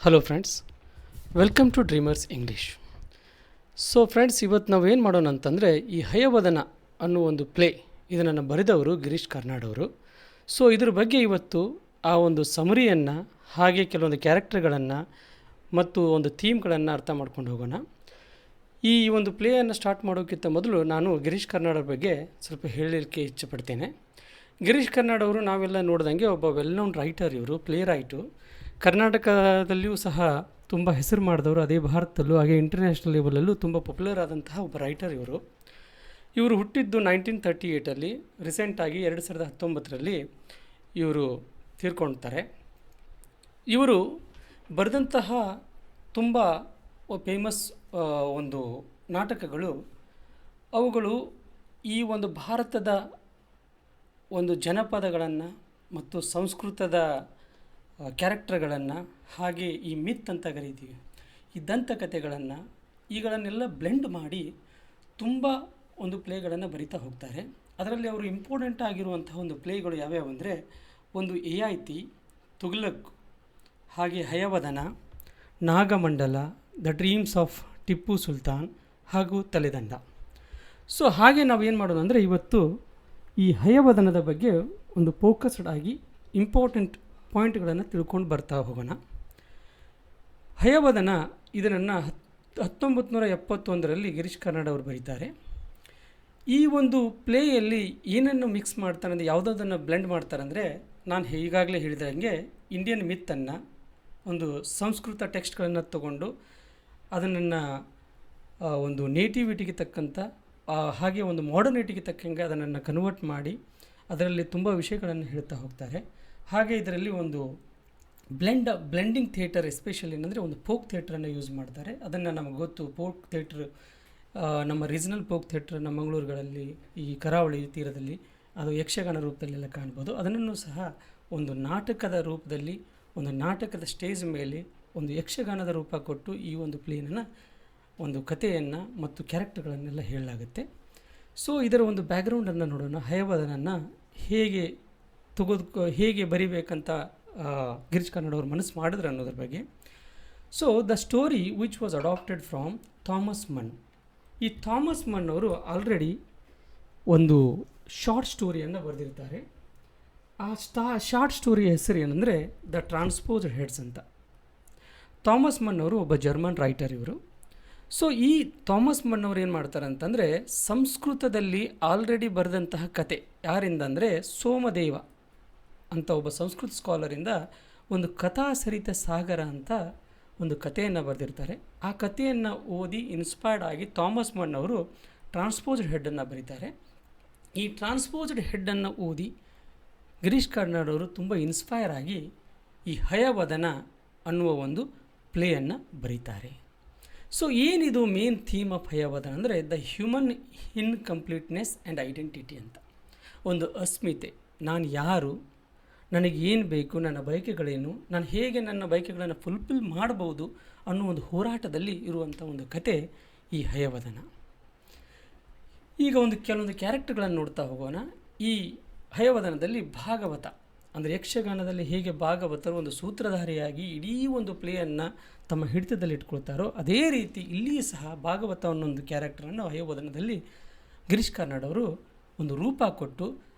Hello friends, welcome to Dreamers English. So friends, ಇವತ್ತು ನಾವು ಏನು ಮಾಡೋಣ ಅಂತಂದರೆ, ಈ ಹಯವದನ ಅನ್ನೋ ಒಂದು ಪ್ಲೇ ಇದನ್ನು ಬರೆದವರು ಗಿರೀಶ್ ಕಾರ್ನಾಡ್ ಅವರು. ಸೊ ಇದ್ರ ಬಗ್ಗೆ ಇವತ್ತು ಆ ಒಂದು ಸಮರಿಯನ್ನು, ಹಾಗೆ ಕೆಲವೊಂದು ಕ್ಯಾರೆಕ್ಟರ್ಗಳನ್ನು ಮತ್ತು ಒಂದು ಥೀಮ್ಗಳನ್ನು ಅರ್ಥ ಮಾಡ್ಕೊಂಡು ಹೋಗೋಣ. ಈ ಒಂದು ಪ್ಲೇಯನ್ನು ಸ್ಟಾರ್ಟ್ ಮಾಡೋಕ್ಕಿಂತ ಮೊದಲು ನಾನು ಗಿರೀಶ್ ಕಾರ್ನಾಡ್ ಅವ್ರ ಬಗ್ಗೆ ಸ್ವಲ್ಪ ಹೇಳಲಿಕ್ಕೆ ಇಚ್ಛೆಪಡ್ತೇನೆ. ಗಿರೀಶ್ ಕಾರ್ನಾಡ್ ಅವರು ನಾವೆಲ್ಲ ನೋಡ್ದಂಗೆ ಒಬ್ಬ ವೆಲ್ ನೋನ್ ರೈಟರ್. ಇವರು ಪ್ಲೇ ರೈಟು. ಕರ್ನಾಟಕದಲ್ಲಿಯೂ ಸಹ ತುಂಬ ಹೆಸರು ಮಾಡಿದವರು, ಅದೇ ಭಾರತದಲ್ಲೂ ಹಾಗೆ ಇಂಟರ್ನ್ಯಾಷನಲ್ ಲೆವೆಲಲ್ಲೂ ತುಂಬ ಪಾಪ್ಯುಲರ್ ಆದಂತಹ ಒಬ್ಬ ರೈಟರ್ ಇವರು ಹುಟ್ಟಿದ್ದು 1938 ರೀಸೆಂಟಾಗಿ 2019 ಇವರು ತೀರ್ಕೊಳ್ತಾರೆ. ಇವರು ಬರೆದಂತಹ ತುಂಬ ಫೇಮಸ್ ಒಂದು ನಾಟಕಗಳು, ಅವುಗಳು ಈ ಒಂದು ಭಾರತದ ಒಂದು ಜನಪದಗಳನ್ನು ಮತ್ತು ಸಂಸ್ಕೃತದ ಕ್ಯಾರೆಕ್ಟರ್ಗಳನ್ನು, ಹಾಗೆ ಈ ಮಿತ್ ಅಂತ ಕರಿತೀವಿ, ಈ ದಂತಕಥೆಗಳನ್ನು, ಇವುಗಳನ್ನೆಲ್ಲ ಬ್ಲೆಂಡ್ ಮಾಡಿ ತುಂಬ ಒಂದು ಪ್ಲೇಗಳನ್ನು ಬರಿತಾ ಹೋಗ್ತಾರೆ. ಅದರಲ್ಲಿ ಅವರು ಇಂಪಾರ್ಟೆಂಟ್ ಆಗಿರುವಂತಹ ಒಂದು ಪ್ಲೇಗಳು ಯಾವ್ಯಾವು ಅಂದರೆ, ಒಂದು ಯಯಾತಿ, ತುಘಲಕ್, ಹಾಗೆ Hayavadana, Nagamandala, the dreams of Tipu Sultan ಹಾಗೂ ತಲೆದಂಡ. ಸೊ ಹಾಗೆ ನಾವೇನು ಮಾಡೋಣ ಅಂದರೆ, ಇವತ್ತು ಈ ಹಯವದನದ ಬಗ್ಗೆ ಒಂದು ಫೋಕಸ್ಡ್ ಆಗಿ ಇಂಪಾರ್ಟೆಂಟ್ ಪಾಯಿಂಟ್ಗಳನ್ನು ತಿಳ್ಕೊಂಡು ಬರ್ತಾ ಹೋಗೋಣ. ಹಯವದನ ಇದನ್ನು 1971 ಗಿರೀಶ್ ಕಾರ್ನಾಡ್ ಅವರು ಬರೀತಾರೆ. ಈ ಒಂದು ಪ್ಲೇಯಲ್ಲಿ ಏನನ್ನು ಮಿಕ್ಸ್ ಮಾಡ್ತಾರೆ ಅಂದರೆ, ಯಾವುದನ್ನು ಬ್ಲೆಂಡ್ ಮಾಡ್ತಾರೆ ಅಂದರೆ, ನಾನು ಈಗಾಗಲೇ ಹೇಳಿದಂಗೆ ಇಂಡಿಯನ್ ಮಿತ್ತನ್ನು, ಒಂದು ಸಂಸ್ಕೃತ ಟೆಕ್ಸ್ಟ್ಗಳನ್ನು ತಗೊಂಡು ಅದನ್ನು ಒಂದು ನೇಟಿವಿಟಿಗೆ ತಕ್ಕಂಥ, ಹಾಗೆ ಒಂದು ಮಾಡರ್ನಿಟಿಗೆ ತಕ್ಕಂಗೆ ಅದನ್ನು ಕನ್ವರ್ಟ್ ಮಾಡಿ ಅದರಲ್ಲಿ ತುಂಬ ವಿಷಯಗಳನ್ನು ಹೇಳ್ತಾ ಹೋಗ್ತಾರೆ. ಹಾಗೆ ಇದರಲ್ಲಿ ಒಂದು ಬ್ಲೆಂಡಿಂಗ್ ಥಿಯೇಟರ್, ಎಸ್ಪೆಷಲಿ ಏನಂದರೆ ಒಂದು ಫೋಕ್ ಥಿಯೇಟ್ರನ್ನು ಯೂಸ್ ಮಾಡ್ತಾರೆ. ಅದನ್ನು ನಮಗೆ ಗೊತ್ತು, ಫೋಕ್ ಥಿಯೇಟ್ರ್, ನಮ್ಮ ರೀಜನಲ್ ಫೋಕ್ ಥಿಯೇಟ್ರ್ ನಮ್ಮ ಮಂಗಳೂರುಗಳಲ್ಲಿ, ಈ ಕರಾವಳಿ ತೀರದಲ್ಲಿ ಅದು ಯಕ್ಷಗಾನ ರೂಪದಲ್ಲೆಲ್ಲ ಕಾಣ್ಬೋದು. ಅದನ್ನು ಸಹ ಒಂದು ನಾಟಕದ ರೂಪದಲ್ಲಿ, ಒಂದು ನಾಟಕದ ಸ್ಟೇಜ್ ಮೇಲೆ ಒಂದು ಯಕ್ಷಗಾನದ ರೂಪ ಕೊಟ್ಟು ಈ ಒಂದು ಪ್ಲೇನನ್ನು, ಒಂದು ಕಥೆಯನ್ನು ಮತ್ತು ಕ್ಯಾರೆಕ್ಟರ್ಗಳನ್ನೆಲ್ಲ ಹೇಳಲಾಗುತ್ತೆ. ಸೊ ಇದರ ಒಂದು ಬ್ಯಾಕ್ಗ್ರೌಂಡನ್ನು ನೋಡೋಣ. ಹಯವದನನ್ನು ಹೇಗೆ ಬರಿಬೇಕಂತ ಗಿರೀಶ್ ಕಾರ್ನಾಡ್ ಅವರು ಮನಸ್ಸು ಮಾಡಿದ್ರು ಅನ್ನೋದ್ರ ಬಗ್ಗೆ. So the story which was adapted from Thomas Mann. ಈ ಥಾಮಸ್ ಮನ್ ಅವರು ಆಲ್ರೆಡಿ ಒಂದು ಶಾರ್ಟ್ ಸ್ಟೋರಿಯನ್ನು ಬರೆದಿರ್ತಾರೆ. ಆ ಶಾರ್ಟ್ ಸ್ಟೋರಿಯ ಹೆಸರು ಏನಂದರೆ ದ ಟ್ರಾನ್ಸ್ಪೋಸ್ಡ್ ಹೆಡ್ಸ್ ಅಂತ. ಥಾಮಸ್ ಮನ್ ಅವರು ಒಬ್ಬ ಜರ್ಮನ್ ರೈಟರ್ ಇವರು. ಸೊ ಈ ಥಾಮಸ್ ಮನ್ ಅವರು ಏನು ಮಾಡ್ತಾರೆ ಅಂತಂದರೆ, ಸಂಸ್ಕೃತದಲ್ಲಿ ಆಲ್ರೆಡಿ ಬರೆದಂತಹ ಕತೆ ಯಾರಿಂದ ಅಂದರೆ, ಸೋಮದೇವ ಅಂತ ಒಬ್ಬ ಸಂಸ್ಕೃತ ಸ್ಕಾಲರಿಂದ ಒಂದು ಕಥಾಸರಿತ ಸಾಗರ ಅಂತ ಒಂದು ಕಥೆಯನ್ನು ಬರೆದಿರ್ತಾರೆ. ಆ ಕಥೆಯನ್ನು ಓದಿ ಇನ್ಸ್ಪೈರ್ಡ್ ಆಗಿ ಥಾಮಸ್ ಮನ್ ಅವರು ಟ್ರಾನ್ಸ್ಪೋಸ್ಡ್ ಹೆಡ್ಡನ್ನು ಬರೀತಾರೆ. ಈ ಟ್ರಾನ್ಸ್ಪೋಸ್ಡ್ ಹೆಡ್ಡನ್ನು ಓದಿ ಗಿರೀಶ್ ಕಾರ್ನಾಡ್ ಅವರು ತುಂಬ ಇನ್ಸ್ಪೈರ್ ಆಗಿ ಈ ಹಯವದನ ಅನ್ನುವ ಒಂದು ಪ್ಲೇಯನ್ನು ಬರೀತಾರೆ. ಸೊ ಏನಿದು ಮೇನ್ ಥೀಮ್ ಆಫ್ ಹಯವದನ ಅಂದರೆ, the human incompleteness and identity ಅಂತ. ಒಂದು ಅಸ್ಮಿತೆ, ನಾನು ಯಾರು, ನನಗೆ ಏನು ಬೇಕು, ನನ್ನ ಬಯಕೆಗಳೇನು, ನಾನು ಹೇಗೆ ನನ್ನ ಬಯಕೆಗಳನ್ನು ಫುಲ್ಫಿಲ್ ಮಾಡ್ಬೋದು ಅನ್ನೋ ಒಂದು ಹೋರಾಟದಲ್ಲಿ ಇರುವಂಥ ಒಂದು ಕತೆ ಈ ಹಯವದನ. ಈಗ ಕೆಲವೊಂದು ಕ್ಯಾರೆಕ್ಟರ್ಗಳನ್ನು ನೋಡ್ತಾ ಹೋಗೋಣ. ಈ ಹಯವದನದಲ್ಲಿ ಭಾಗವತ ಅಂದರೆ ಯಕ್ಷಗಾನದಲ್ಲಿ ಹೇಗೆ ಭಾಗವತರು ಒಂದು ಸೂತ್ರಧಾರಿಯಾಗಿ ಇಡೀ ಒಂದು ಪ್ಲೇಯನ್ನು ತಮ್ಮ ಹಿಡಿತದಲ್ಲಿ ಇಟ್ಕೊಳ್ತಾರೋ, ಅದೇ ರೀತಿ ಇಲ್ಲಿಯೂ ಸಹ ಭಾಗವತ ಅನ್ನೊಂದು ಕ್ಯಾರೆಕ್ಟರನ್ನು ಹಯವದನದಲ್ಲಿ ಗಿರೀಶ್ ಕಾರ್ನಾಡ್ ಅವರು ಒಂದು ರೂಪ ಕೊಟ್ಟು,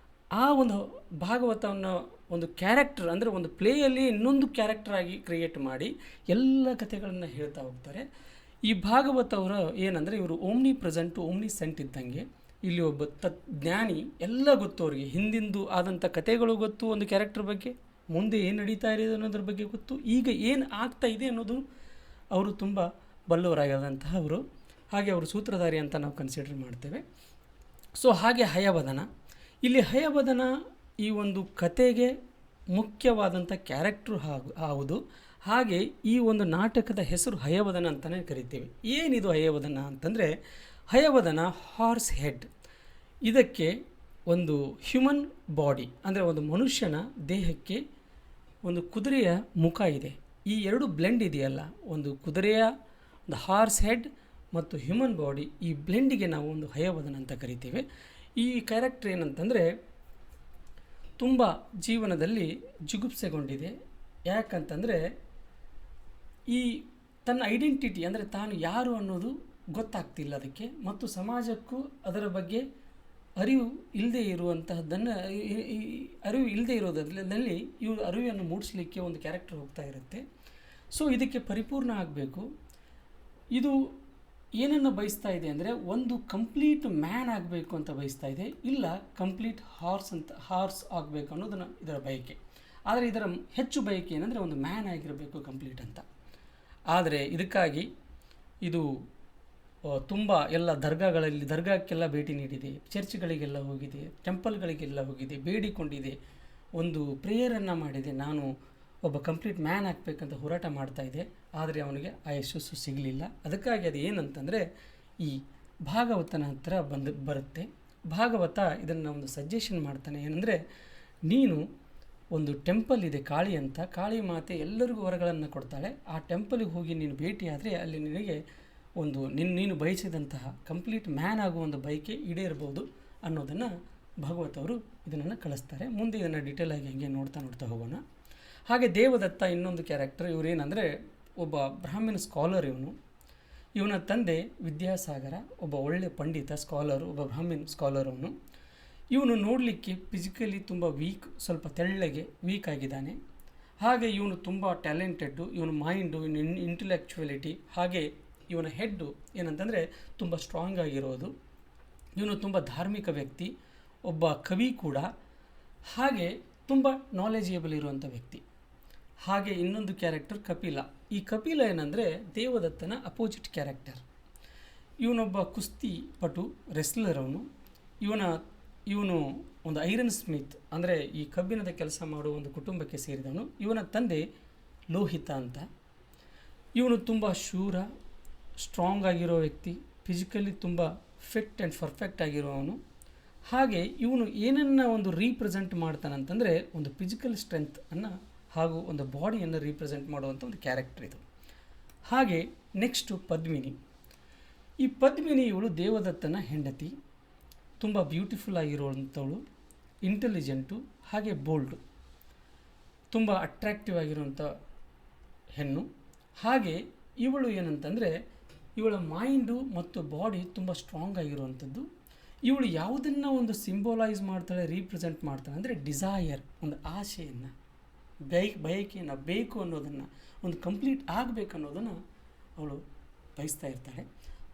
ಆ ಒಂದು ಭಾಗವತವನ್ನು ಒಂದು ಕ್ಯಾರೆಕ್ಟರ್ ಅಂದರೆ ಒಂದು ಪ್ಲೇಯಲ್ಲಿ ಇನ್ನೊಂದು ಕ್ಯಾರೆಕ್ಟರ್ ಆಗಿ ಕ್ರಿಯೇಟ್ ಮಾಡಿ ಎಲ್ಲ ಕಥೆಗಳನ್ನು ಹೇಳ್ತಾ ಹೋಗ್ತಾರೆ. ಈ ಭಾಗವತ ಅವರು ಏನಂದರೆ, ಇವರು ಓಮ್ನಿ ಪ್ರೆಸೆಂಟು ಓಮ್ನಿ ಸೆಂಟ್ ಇದ್ದಂಗೆ. ಇಲ್ಲಿ ಒಬ್ಬ ಜ್ಞಾನಿ, ಎಲ್ಲ ಗೊತ್ತು ಅವರಿಗೆ, ಹಿಂದಿಂದು ಆದಂಥ ಕಥೆಗಳು ಗೊತ್ತು, ಒಂದು ಕ್ಯಾರೆಕ್ಟರ್ ಬಗ್ಗೆ, ಮುಂದೆ ಏನು ನಡೀತಾ ಇದೆ ಅನ್ನೋದ್ರ ಬಗ್ಗೆ ಗೊತ್ತು, ಈಗ ಏನು ಆಗ್ತಾ ಇದೆ ಅನ್ನೋದು ಅವರು ತುಂಬ ಬಲ್ಲವರಾಗಿರುವಂತಹ ಅವರು. ಹಾಗೆ ಅವರು ಸೂತ್ರಧಾರಿ ಅಂತ ನಾವು ಕನ್ಸಿಡರ್ ಮಾಡ್ತೇವೆ. ಸೊ ಹಾಗೆ ಹಯವದನ, ಇಲ್ಲಿ ಹಯವದನ ಈ ಒಂದು ಕತೆಗೆ ಮುಖ್ಯವಾದಂಥ ಕ್ಯಾರೆಕ್ಟ್ರು ಹೌದು. ಹಾಗೆ ಈ ಒಂದು ನಾಟಕದ ಹೆಸರು ಹಯವದನ ಅಂತಲೇ ಕರಿತೀವಿ. ಏನಿದು ಹಯವದನ ಅಂತಂದರೆ, ಹಯವದನ ಹಾರ್ಸ್ ಹೆಡ್. ಇದಕ್ಕೆ ಒಂದು ಹ್ಯೂಮನ್ ಬಾಡಿ ಅಂದರೆ ಒಂದು ಮನುಷ್ಯನ ದೇಹಕ್ಕೆ ಒಂದು ಕುದುರೆಯ ಮುಖ ಇದೆ. ಈ ಎರಡು ಬ್ಲೆಂಡ್ ಇದೆಯಲ್ಲ, ಒಂದು ಕುದುರೆಯ ಒಂದು ಹಾರ್ಸ್ ಹೆಡ್ ಮತ್ತು ಹ್ಯೂಮನ್ ಬಾಡಿ, ಈ ಬ್ಲೆಂಡಿಗೆ ನಾವು ಒಂದು ಹಯವದನ ಅಂತ ಕರಿತೇವೆ. ಈ ಕ್ಯಾರೆಕ್ಟರ್ ಏನಂತಂದರೆ, ತುಂಬ ಜೀವನದಲ್ಲಿ ಜಿಗುಪ್ಸೆಗೊಂಡಿದೆ. ಯಾಕಂತಂದರೆ ಈ ತನ್ನ ಐಡೆಂಟಿಟಿ ಅಂದರೆ ತಾನು ಯಾರು ಅನ್ನೋದು ಗೊತ್ತಾಗ್ತಿಲ್ಲ ಅದಕ್ಕೆ, ಮತ್ತು ಸಮಾಜಕ್ಕೂ ಅದರ ಬಗ್ಗೆ ಅರಿವು ಇಲ್ಲದೆ ಇರುವಂತಹದ್ದನ್ನು ಅರಿವು ಇಲ್ಲದೆ ಇರೋದ್ರಲ್ಲಿ ಇವು ಅರಿವನ್ನು ಮೂಡಿಸ್ಲಿಕ್ಕೆ ಒಂದು ಕ್ಯಾರೆಕ್ಟರ್ ಹೋಗ್ತಾ ಇರುತ್ತೆ. ಸೊ ಇದಕ್ಕೆ ಪರಿಪೂರ್ಣ ಆಗಬೇಕು. ಇದು ಏನನ್ನು ಬಯಸ್ತಾ ಇದೆ ಅಂದರೆ ಒಂದು ಕಂಪ್ಲೀಟ್ ಮ್ಯಾನ್ ಆಗಬೇಕು ಅಂತ ಬಯಸ್ತಾ ಇದೆ, ಇಲ್ಲ ಕಂಪ್ಲೀಟ್ ಹಾರ್ಸ್ ಆಗಬೇಕು ಅನ್ನೋದನ್ನು ಇದರ ಬಯಕೆ. ಆದರೆ ಇದರ ಹೆಚ್ಚು ಬಯಕೆ ಏನಂದರೆ ಒಂದು ಮ್ಯಾನ್ ಆಗಿರಬೇಕು ಕಂಪ್ಲೀಟ್ ಅಂತ. ಆದರೆ ಇದಕ್ಕಾಗಿ ಇದು ತುಂಬ ಎಲ್ಲ ದರ್ಗಾಕ್ಕೆಲ್ಲ ಭೇಟಿ ನೀಡಿದೆ, ಚರ್ಚ್ಗಳಿಗೆಲ್ಲ ಹೋಗಿದೆ, ಟೆಂಪಲ್ಗಳಿಗೆಲ್ಲ ಹೋಗಿದೆ, ಬೇಡಿಕೊಂಡಿದೆ, ಒಂದು ಪ್ರೇಯರನ್ನು ಮಾಡಿದೆ, ನಾನು ಒಬ್ಬ ಕಂಪ್ಲೀಟ್ ಮ್ಯಾನ್ ಆಗಬೇಕಂತ ಹೋರಾಟ ಮಾಡ್ತಾ ಇದೆ. ಆದರೆ ಅವನಿಗೆ ಆ ಯಶಸ್ಸು ಸಿಗಲಿಲ್ಲ. ಅದಕ್ಕಾಗಿ ಅದು ಏನಂತಂದರೆ ಈ ಭಾಗವತನ ಹತ್ರ ಬರುತ್ತೆ. ಭಾಗವತ ಇದನ್ನು ಒಂದು ಸಜೆಷನ್ ಮಾಡ್ತಾನೆ, ಏನಂದರೆ ನೀನು ಒಂದು ಟೆಂಪಲ್ ಇದೆ ಕಾಳಿ ಅಂತ, ಕಾಳಿ ಮಾತೆ ಎಲ್ಲರಿಗೂ ವರಗಳನ್ನು ಕೊಡ್ತಾಳೆ. ಆ ಟೆಂಪಲಿಗೆ ಹೋಗಿ ನೀನು ಭೇಟಿಯಾದರೆ ಅಲ್ಲಿ ನಿನಗೆ ಒಂದು ನೀನು ಬಯಸಿದಂತಹ ಕಂಪ್ಲೀಟ್ ಮ್ಯಾನ್ ಆಗುವ ಒಂದು ಬಯಕೆ ಈಡೇರಬಹುದು ಅನ್ನೋದನ್ನು ಭಾಗವತವರು ಇದನ್ನು ಕಳಿಸ್ತಾರೆ. ಮುಂದೆ ಇದನ್ನು ಡೀಟೇಲ್ ಆಗಿ ಹಂಗೆ ನೋಡ್ತಾ ಹೋಗೋಣ. ಹಾಗೆ ದೇವದತ್ತ ಇನ್ನೊಂದು ಕ್ಯಾರೆಕ್ಟರ್. ಇವರೇನೆಂದರೆ ಒಬ್ಬ ಬ್ರಾಹ್ಮಣ ಸ್ಕಾಲರ್. ಇವನ ತಂದೆ ವಿದ್ಯಾಸಾಗರ, ಒಬ್ಬ ಒಳ್ಳೆ ಪಂಡಿತ ಸ್ಕಾಲರು, ಒಬ್ಬ ಬ್ರಾಹ್ಮಣ ಸ್ಕಾಲರ್. ಇವನು ನೋಡಲಿಕ್ಕೆ ಫಿಸಿಕಲಿ ತುಂಬ ಸ್ವಲ್ಪ ತೆಳ್ಳಗೆ ವೀಕ್ ಆಗಿದ್ದಾನೆ. ಹಾಗೆ ಇವನು ತುಂಬ ಟ್ಯಾಲೆಂಟೆಡ್ಡು. ಇವನ ಮೈಂಡು, ಇವನ ಇಂಟೆಲೆಕ್ಚುಯಾಲಿಟಿ, ಹಾಗೆ ಇವನ ಹೆಡ್ಡು ಏನಂತಂದರೆ ತುಂಬ ಸ್ಟ್ರಾಂಗ್ ಆಗಿರೋದು. ಇವನು ತುಂಬ ಧಾರ್ಮಿಕ ವ್ಯಕ್ತಿ, ಒಬ್ಬ ಕವಿ ಕೂಡ, ಹಾಗೆ ತುಂಬ ನಾಲೆಜೇಬಲ್ ಇರುವಂಥ ವ್ಯಕ್ತಿ. ಹಾಗೆ ಇನ್ನೊಂದು ಕ್ಯಾರೆಕ್ಟರ್ ಕಪಿಲ. ಈ ಕಪಿಲ ಏನಂದರೆ ದೇವದತ್ತನ ಅಪೋಸಿಟ್ ಕ್ಯಾರೆಕ್ಟರ್. ಇವನೊಬ್ಬ ಕುಸ್ತಿ ಪಟು, ರೆಸ್ಲರ್. ಇವನು ಒಂದು ಐರನ್ ಸ್ಮಿತ್, ಅಂದರೆ ಈ ಕಬ್ಬಿಣದ ಕೆಲಸ ಮಾಡುವ ಒಂದು ಕುಟುಂಬಕ್ಕೆ ಸೇರಿದವನು. ಇವನ ತಂದೆ ಲೋಹಿತ ಅಂತ. ಇವನು ತುಂಬ ಶೂರ, ಸ್ಟ್ರಾಂಗ್ ಆಗಿರೋ ವ್ಯಕ್ತಿ, ಫಿಸಿಕಲಿ ತುಂಬ ಫಿಟ್ ಆ್ಯಂಡ್ ಪರ್ಫೆಕ್ಟ್ ಆಗಿರುವವನು. ಹಾಗೆ ಇವನು ಏನನ್ನು ಒಂದು ರೀಪ್ರೆಸೆಂಟ್ ಮಾಡ್ತಾನಂತಂದರೆ ಒಂದು ಫಿಸಿಕಲ್ ಸ್ಟ್ರೆಂತನ್ನು ಹಾಗೂ ಒಂದು ಬಾಡಿಯನ್ನು ರೀಪ್ರೆಸೆಂಟ್ ಮಾಡುವಂಥ ಒಂದು ಕ್ಯಾರೆಕ್ಟರ್ ಇದು. ಹಾಗೆ ನೆಕ್ಸ್ಟು ಪದ್ಮಿನಿ. ಈ ಪದ್ಮಿನಿ ಇವಳು ದೇವದತ್ತನ ಹೆಂಡತಿ. ತುಂಬ ಬ್ಯೂಟಿಫುಲ್ ಆಗಿರುವಂಥವಳು, ಇಂಟೆಲಿಜೆಂಟು, ಹಾಗೆ ಬೋಲ್ಡು, ತುಂಬ ಅಟ್ರ್ಯಾಕ್ಟಿವ್ ಆಗಿರುವಂಥ ಹೆಣ್ಣು. ಹಾಗೆ ಇವಳು ಏನಂತಂದರೆ ಇವಳ ಮೈಂಡು ಮತ್ತು ಬಾಡಿ ತುಂಬ ಸ್ಟ್ರಾಂಗ್ ಆಗಿರುವಂಥದ್ದು. ಇವಳು ಯಾವುದನ್ನು ಒಂದು ಸಿಂಬೋಲೈಸ್ ಮಾಡ್ತಾಳೆ, ರೀಪ್ರೆಸೆಂಟ್ ಮಾಡ್ತಾಳೆ ಅಂದರೆ ಡಿಸೈರ್, ಒಂದು ಆಸೆಯನ್ನು, ಬಯಕೆಯನ್ನು, ಬೇಕು ಅನ್ನೋದನ್ನು, ಒಂದು ಕಂಪ್ಲೀಟ್ ಆಗಬೇಕು ಅನ್ನೋದನ್ನು ಅವಳು ಬಯಸ್ತಾ ಇರ್ತಾಳೆ.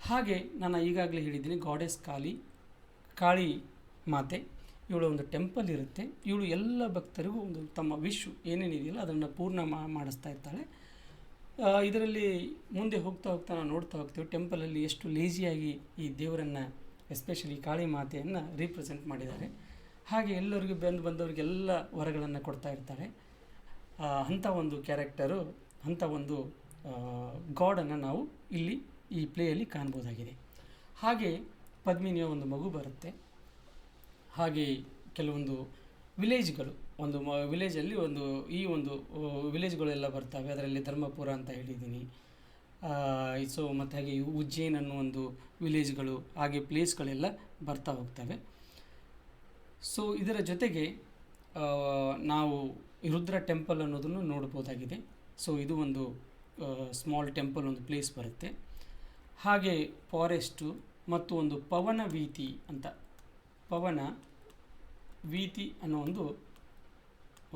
ಹಾಗೆ ನಾನು ಈಗಾಗಲೇ ಹೇಳಿದ್ದೀನಿ, ಗಾಡೆಸ್ ಕಾಳಿ ಮಾತೆ. ಇವಳು ಒಂದು ಟೆಂಪಲ್ ಇರುತ್ತೆ. ಇವಳು ಎಲ್ಲ ಭಕ್ತರಿಗೂ ಒಂದು ತಮ್ಮ ವಿಶ್ ಏನೇನಿದೆಯಲ್ಲ ಅದನ್ನು ಪೂರ್ಣ ಮಾಡಿಸ್ತಾ ಇರ್ತಾಳೆ. ಇದರಲ್ಲಿ ಮುಂದೆ ಹೋಗ್ತಾ ನಾವು ನೋಡ್ತಾ ಹೋಗ್ತೀವಿ ಟೆಂಪಲಲ್ಲಿ ಎಷ್ಟು ಲೇಜಿಯಾಗಿ ಈ ದೇವರನ್ನು, ಎಸ್ಪೆಷಲಿ ಕಾಳಿ ಮಾತೆಯನ್ನು ರೀಪ್ರೆಸೆಂಟ್ ಮಾಡಿದ್ದಾರೆ. ಹಾಗೆ ಎಲ್ಲರಿಗೂ ಬಂದವರಿಗೆಲ್ಲ ವರಗಳನ್ನು ಕೊಡ್ತಾ ಇರ್ತಾಳೆ. ಅಂಥ ಒಂದು ಕ್ಯಾರೆಕ್ಟರು, ಅಂಥ ಒಂದು ಗಾಡನ್ನು ನಾವು ಇಲ್ಲಿ ಈ ಪ್ಲೇಯಲ್ಲಿ ಕಾಣ್ಬೋದಾಗಿದೆ. ಹಾಗೆ ಪದ್ಮಿನಿಯ ಒಂದು ಮಗು ಬರುತ್ತೆ. ಹಾಗೆ ಕೆಲವೊಂದು ವಿಲೇಜ್ಗಳು, ಒಂದು ವಿಲೇಜಲ್ಲಿ ಈ ಒಂದು ವಿಲೇಜ್ಗಳೆಲ್ಲ ಬರ್ತವೆ. ಅದರಲ್ಲಿ ಧರ್ಮಪುರ ಅಂತ ಹೇಳಿದ್ದೀನಿ. ಸೊ ಮತ್ತು ಹಾಗೆ ಉಜ್ಜೈನ್ ಅನ್ನೋ ಒಂದು ವಿಲೇಜ್ಗಳು, ಹಾಗೆ ಪ್ಲೇಸ್ಗಳೆಲ್ಲ ಬರ್ತಾ ಹೋಗ್ತವೆ. ಸೊ ಇದರ ಜೊತೆಗೆ ನಾವು ರುದ್ರ ಟೆಂಪಲ್ ಅನ್ನೋದನ್ನು ನೋಡ್ಬೋದಾಗಿದೆ. ಸೊ ಇದು ಒಂದು ಸ್ಮಾಲ್ ಟೆಂಪಲ್, ಒಂದು ಪ್ಲೇಸ್ ಬರುತ್ತೆ. ಹಾಗೆ ಫಾರೆಸ್ಟು ಮತ್ತು ಒಂದು ಪವನ ವೀತಿ ಅಂತ, ಪವನ ವೀತಿ ಅನ್ನೋ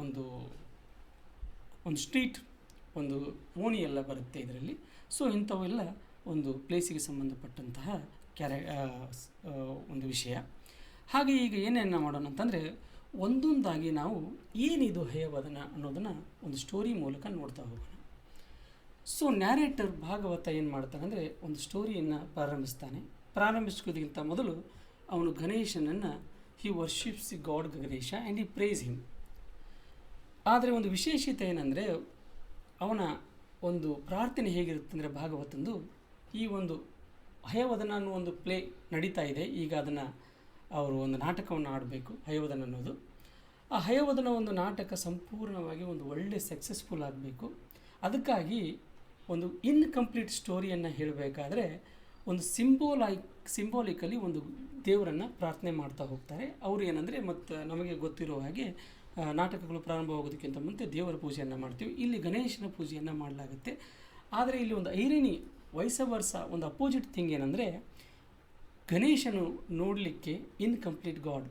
ಒಂದು ಸ್ಟ್ರೀಟ್, ಒಂದು ಓಣಿ ಎಲ್ಲ ಬರುತ್ತೆ ಇದರಲ್ಲಿ. ಸೊ ಇಂಥವೆಲ್ಲ ಒಂದು ಪ್ಲೇಸಿಗೆ ಸಂಬಂಧಪಟ್ಟಂತಹ ಒಂದು ವಿಷಯ. ಹಾಗೆ ಈಗ ಏನೇನು ಮಾಡೋಣ ಅಂತಂದರೆ ಒಂದೊಂದಾಗಿ ನಾವು ಏನಿದು ಹಯವದನ ಅನ್ನೋದನ್ನು ಒಂದು ಸ್ಟೋರಿ ಮೂಲಕ ನೋಡ್ತಾ ಹೋಗೋಣ. ಸೊ ನ್ಯಾರೇಟರ್ ಭಾಗವತ ಏನು ಮಾಡ್ತಾನೆ ಅಂದರೆ ಒಂದು ಸ್ಟೋರಿಯನ್ನು ಪ್ರಾರಂಭಿಸೋದಕ್ಕಿಂತ ಮೊದಲು ಅವನು ಗಣೇಶನನ್ನು he worships the god Ganesha and he praise him. ಆದರೆ ಒಂದು ವಿಶೇಷತೆ ಏನಂದರೆ ಅವನ ಒಂದು ಪ್ರಾರ್ಥನೆ ಹೇಗಿರುತ್ತೆ ಅಂದರೆ ಭಾಗವತಂದು ಈ ಒಂದು ಹಯವದನ ಅನ್ನೋ ಒಂದು ಪ್ಲೇ ನಡೀತಾ ಇದೆ. ಈಗ ಅದನ್ನು ಅವರು ಒಂದು ನಾಟಕವನ್ನು ಆಡಬೇಕು, ಹಯವದನ ಅನ್ನೋದು. ಆ ಹಯವದನ ಒಂದು ನಾಟಕ ಸಂಪೂರ್ಣವಾಗಿ ಒಂದು ಒಳ್ಳೆ ಸಕ್ಸಸ್ಫುಲ್ ಆಗಬೇಕು. ಅದಕ್ಕಾಗಿ ಒಂದು ಇನ್ಕಂಪ್ಲೀಟ್ ಸ್ಟೋರಿಯನ್ನು ಹೇಳಬೇಕಾದ್ರೆ ಒಂದು ಸಿಂಬಾಲಿಕಲಿ ಒಂದು ದೇವರನ್ನು ಪ್ರಾರ್ಥನೆ ಮಾಡ್ತಾ ಹೋಗ್ತಾರೆ. ಅವರು ಏನಂದರೆ ಮತ್ತು ನಮಗೆ ಗೊತ್ತಿರೋ ಹಾಗೆ ನಾಟಕಗಳು ಪ್ರಾರಂಭವಾಗೋದಕ್ಕಿಂತ ಮುಂಚೆ ದೇವರ ಪೂಜೆಯನ್ನು ಮಾಡ್ತೀವಿ. ಇಲ್ಲಿ ಗಣೇಶನ ಪೂಜೆಯನ್ನು ಮಾಡಲಾಗುತ್ತೆ. ಆದರೆ ಇಲ್ಲಿ ಒಂದು ಐರಣಿ ವೈಸ ಒಂದು ಅಪೋಸಿಟ್ ಥಿಂಗ್ ಏನಂದರೆ, ಗಣೇಶನು ನೋಡಲಿಕ್ಕೆ ಇನ್ಕಂಪ್ಲೀಟ್ ಗಾಡ್.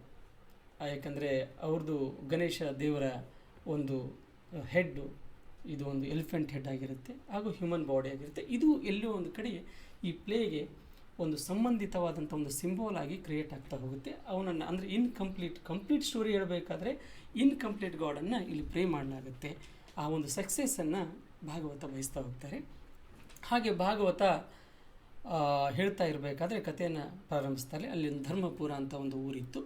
ಯಾಕಂದರೆ ಅವ್ರದ್ದು ಗಣೇಶ ದೇವರ ಒಂದು ಹೆಡ್ಡು ಇದು ಒಂದು ಎಲಿಫೆಂಟ್ ಹೆಡ್ ಆಗಿರುತ್ತೆ, ಹಾಗೂ ಹ್ಯೂಮನ್ ಬಾಡಿ ಆಗಿರುತ್ತೆ. ಇದು ಎಲ್ಲೋ ಒಂದು ಕಡೆ ಈ ಪ್ಲೇಗೆ ಒಂದು ಸಂಬಂಧಿತವಾದಂಥ ಒಂದು ಸಿಂಬಲ್ ಆಗಿ ಕ್ರಿಯೇಟ್ ಆಗ್ತಾ ಹೋಗುತ್ತೆ. ಅವನನ್ನು ಅಂದರೆ ಕಂಪ್ಲೀಟ್ ಸ್ಟೋರಿ ಹೇಳಬೇಕಾದ್ರೆ ಇನ್ಕಂಪ್ಲೀಟ್ ಗಾಡನ್ನು ಇಲ್ಲಿ ಪ್ರೇ ಮಾಡಲಾಗುತ್ತೆ. ಆ ಒಂದು ಸಕ್ಸಸ್ಸನ್ನು ಭಾಗವತ ಬಯಸ್ತಾ ಹೋಗ್ತಾರೆ. ಹಾಗೆ ಭಾಗವತ ಹೇಳ್ತಾ ಇರಬೇಕಾದ್ರೆ ಕಥೆಯನ್ನು ಪ್ರಾರಂಭಿಸ್ತಾರೆ. ಅಲ್ಲಿ ಒಂದು ಧರ್ಮಪುರ ಅಂತ ಒಂದು ಊರಿತ್ತು.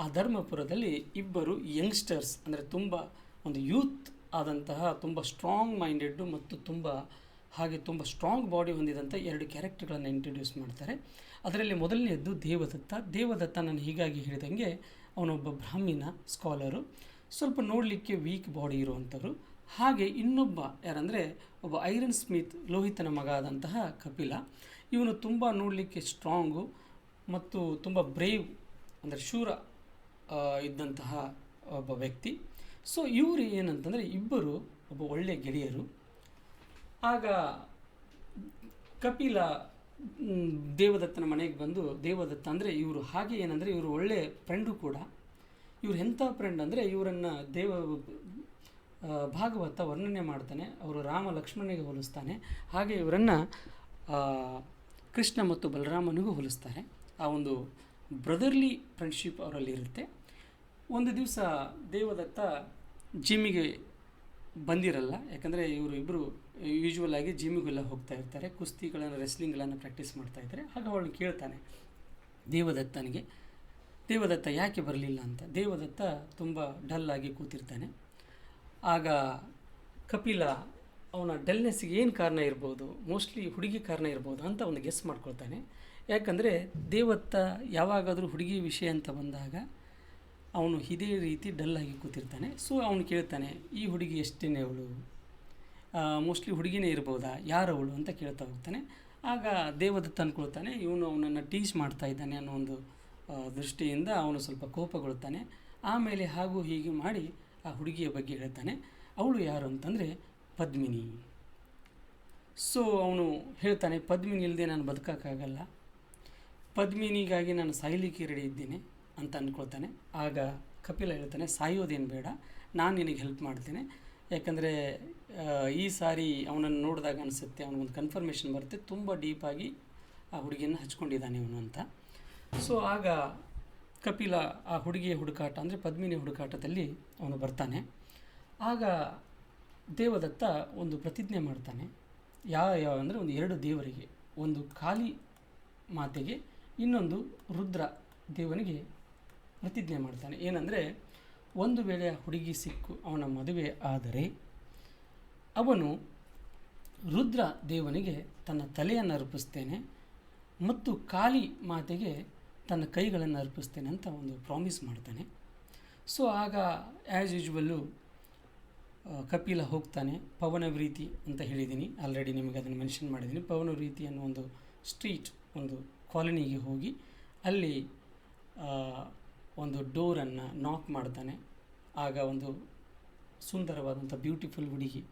ಆ ಧರ್ಮಪುರದಲ್ಲಿ ಇಬ್ಬರು ಯಂಗ್ಸ್ಟರ್ಸ್, ಅಂದರೆ ತುಂಬ ಒಂದು ಯೂತ್ ಆದಂತಹ ತುಂಬ ಸ್ಟ್ರಾಂಗ್ ಮೈಂಡೆಡ್ಡು ಮತ್ತು ತುಂಬ ಸ್ಟ್ರಾಂಗ್ ಬಾಡಿ ಹೊಂದಿದಂಥ 2 ಕ್ಯಾರೆಕ್ಟರ್ಗಳನ್ನು ಇಂಟ್ರೊಡ್ಯೂಸ್ ಮಾಡ್ತಾರೆ. ಅದರಲ್ಲಿ ಮೊದಲನೆಯದ್ದು ದೇವದತ್ತ ನಾನು ಹೀಗಾಗಿ ಹೇಳಿದಂಗೆ ಅವನೊಬ್ಬ ಬ್ರಾಹ್ಮಣ ಸ್ಕಾಲರು, ಸ್ವಲ್ಪ ನೋಡಲಿಕ್ಕೆ ವೀಕ್ ಬಾಡಿ ಇರುವಂಥವ್ರು. ಹಾಗೆ ಇನ್ನೊಬ್ಬ ಯಾರಂದರೆ ಒಬ್ಬ ಐರನ್ ಸ್ಮಿತ್, ಲೋಹಿತನ ಮಗ ಆದಂತಹ ಕಪಿಲ. ಇವನು ತುಂಬ ನೋಡಲಿಕ್ಕೆ ಸ್ಟ್ರಾಂಗು ಮತ್ತು ತುಂಬ ಬ್ರೇವ್, ಅಂದರೆ ಶೂರ ಇದ್ದಂತಹ ಒಬ್ಬ ವ್ಯಕ್ತಿ. ಸೊ ಇವರು ಏನಂತಂದರೆ ಇಬ್ಬರು ಒಬ್ಬ ಒಳ್ಳೆಯ ಗೆಳೆಯರು. ಆಗ ಕಪಿಲ ದೇವದತ್ತನ ಮನೆಗೆ ಬಂದು, ದೇವದತ್ತ ಅಂದರೆ ಇವರು ಹಾಗೆ ಏನಂದರೆ ಇವರು ಒಳ್ಳೆಯ ಫ್ರೆಂಡು ಕೂಡ. ಇವರು ಎಂಥ ಫ್ರೆಂಡ್ ಅಂದರೆ ಇವರನ್ನು ಭಾಗವತ ವರ್ಣನೆ ಮಾಡ್ತಾನೆ. ಅವರು ರಾಮ ಲಕ್ಷ್ಮಣನಿಗೆ ಹೋಲಿಸ್ತಾನೆ. ಹಾಗೆ ಇವರನ್ನು ಕೃಷ್ಣ ಮತ್ತು ಬಲರಾಮನಿಗೂ ಹೋಲಿಸ್ತಾರೆ. ಆ ಒಂದು ಬ್ರದರ್ಲಿ ಫ್ರೆಂಡ್ಶಿಪ್ ಅವರಲ್ಲಿ ಇರುತ್ತೆ. ಒಂದು ದಿವಸ ದೇವದತ್ತ ಜಿಮ್ಮಿಗೆ ಬಂದಿರಲ್ಲ, ಯಾಕಂದರೆ ಇವರು ಇಬ್ಬರು ಯೂಶ್ವಲ್ ಆಗಿ ಜಿಮ್ಮಿಗೆಲ್ಲ ಹೋಗ್ತಾ ಇರ್ತಾರೆ, ಕುಸ್ತಿಗಳನ್ನು ರೆಸ್ಲಿಂಗ್ಗಳನ್ನು ಪ್ರಾಕ್ಟೀಸ್ ಮಾಡ್ತಾ ಇದ್ದಾರೆ. ಆಗ ಅವಳು ಕೇಳ್ತಾನೆ ದೇವದತ್ತ ಯಾಕೆ ಬರಲಿಲ್ಲ ಅಂತ. ದೇವದತ್ತ ತುಂಬ ಡಲ್ ಆಗಿ ಕೂತಿರ್ತಾನೆ. ಆಗ ಕಪಿಲ ಅವನ ಡಲ್ನೆಸ್ಸಿಗೆ ಏನು ಕಾರಣ ಇರ್ಬೋದು, ಮೋಸ್ಟ್ಲಿ ಹುಡುಗಿ ಕಾರಣ ಇರ್ಬೋದು ಅಂತ ಒಂದು ಗೆಸ್ ಮಾಡ್ಕೊಳ್ತಾನೆ. ಯಾಕಂದರೆ ದೇವದತ್ತ ಯಾವಾಗಾದರೂ ಹುಡುಗಿ ವಿಷಯ ಅಂತ ಬಂದಾಗ ಅವನು ಇದೇ ರೀತಿ ಡಲ್ಲಾಗಿ ಕೂತಿರ್ತಾನೆ. ಸೊ ಅವನು ಕೇಳ್ತಾನೆ, ಈ ಹುಡುಗಿ ಎಷ್ಟೇನೆ ಅವಳು, ಮೋಸ್ಟ್ಲಿ ಹುಡುಗಿನೇ ಇರ್ಬೋದಾ, ಯಾರವಳು ಅಂತ ಕೇಳ್ತಾ ಹೋಗ್ತಾನೆ. ಆಗ ದೇವದತ್ತ ಅಂದ್ಕೊಳ್ತಾನೆ ಇವನು ಅವನನ್ನು ಟೀಚ್ ಮಾಡ್ತಾ ಇದ್ದಾನೆ ಅನ್ನೋ ಒಂದು ದೃಷ್ಟಿಯಿಂದ ಅವನು ಸ್ವಲ್ಪ ಕೋಪಗೊಳ್ತಾನೆ. ಆಮೇಲೆ ಹಾಗೂ ಹೀಗೆ ಮಾಡಿ ಆ ಹುಡುಗಿಯ ಬಗ್ಗೆ ಹೇಳ್ತಾನೆ. ಅವಳು ಯಾರು ಅಂತಂದರೆ ಪದ್ಮಿನಿ. ಸೊ ಅವನು ಹೇಳ್ತಾನೆ, ಪದ್ಮಿನಿ ಇಲ್ಲದೆ ನಾನು ಬದುಕೋಕ್ಕಾಗಲ್ಲ, ಪದ್ಮಿನಿಗಾಗಿ ನಾನು ಸಾಯಲಿಕ್ಕೆ ರೆಡಿ ಇದ್ದೇನೆ ಅಂತ ಅಂದ್ಕೊಳ್ತಾನೆ. ಆಗ ಕಪಿಲ ಹೇಳ್ತಾನೆ, ಸಾಯೋದೇನು ಬೇಡ, ನಾನು ನಿನಗೆ ಹೆಲ್ಪ್ ಮಾಡ್ತೇನೆ. ಯಾಕಂದರೆ ಈ ಸಾರಿ ಅವನನ್ನು ನೋಡಿದಾಗ ಅನಿಸುತ್ತೆ, ಅವನಿಗೊಂದು ಕನ್ಫರ್ಮೇಷನ್ ಬರುತ್ತೆ, ತುಂಬ ಡೀಪಾಗಿ ಆ ಹುಡುಗಿಯನ್ನು ಹಚ್ಕೊಂಡಿದ್ದಾನೆ ಅವನು ಅಂತ. ಸೊ ಆಗ ಕಪಿಲ ಆ ಹುಡುಗಿಯ ಹುಡುಕಾಟ ಅಂದರೆ ಪದ್ಮಿನಿಯ ಹುಡುಕಾಟದಲ್ಲಿ ಅವನು ಬರ್ತಾನೆ. ಆಗ ದೇವದತ್ತ ಒಂದು ಪ್ರತಿಜ್ಞೆ ಮಾಡ್ತಾನೆ. ಯಾವ ಅಂದರೆ ಒಂದು 2 ದೇವರಿಗೆ, ಒಂದು ಕಾಳಿ ಮಾತೆಗೆ, ಇನ್ನೊಂದು ರುದ್ರ ದೇವನಿಗೆ ಪ್ರತಿಜ್ಞೆ ಮಾಡ್ತಾನೆ. ಏನಂದರೆ, ಒಂದು ವೇಳೆ ಆ ಹುಡುಗಿ ಸಿಕ್ಕು ಅವನ ಮದುವೆ ಆದರೆ ಅವನು ರುದ್ರ ದೇವನಿಗೆ ತನ್ನ ತಲೆಯನ್ನು ಅರ್ಪಿಸ್ತೇನೆ ಮತ್ತು ಕಾಳಿ ಮಾತೆಗೆ ತನ್ನ ಕೈಗಳನ್ನು ಅರ್ಪಿಸ್ತೇನೆ ಅಂತ ಒಂದು ಪ್ರಾಮಿಸ್ ಮಾಡ್ತಾನೆ. ಸೊ ಆಗ ಆ್ಯಸ್ ಯೂಶ್ವಲ್ಲು ಕಪಿಲ ಹೋಗ್ತಾನೆ. ಪವನವ್ರೀತಿ ಅಂತ ಹೇಳಿದ್ದೀನಿ ಆಲ್ರೆಡಿ, ನಿಮಗೆ ಅದನ್ನು ಮೆನ್ಷನ್ ಮಾಡಿದ್ದೀನಿ. ಪವನವ್ರೀತಿ ಅನ್ನೋ ಒಂದು ಸ್ಟ್ರೀಟ್, ಒಂದು ಕಾಲೋನಿಗೆ ಹೋಗಿ ಅಲ್ಲಿ ಒಂದು ಡೋರನ್ನು ನಾಕ್ ಮಾಡ್ತಾನೆ. ಆಗ ಒಂದು ಸುಂದರವಾದಂಥ ಬ್ಯೂಟಿಫುಲ್ ಹುಡುಗಿ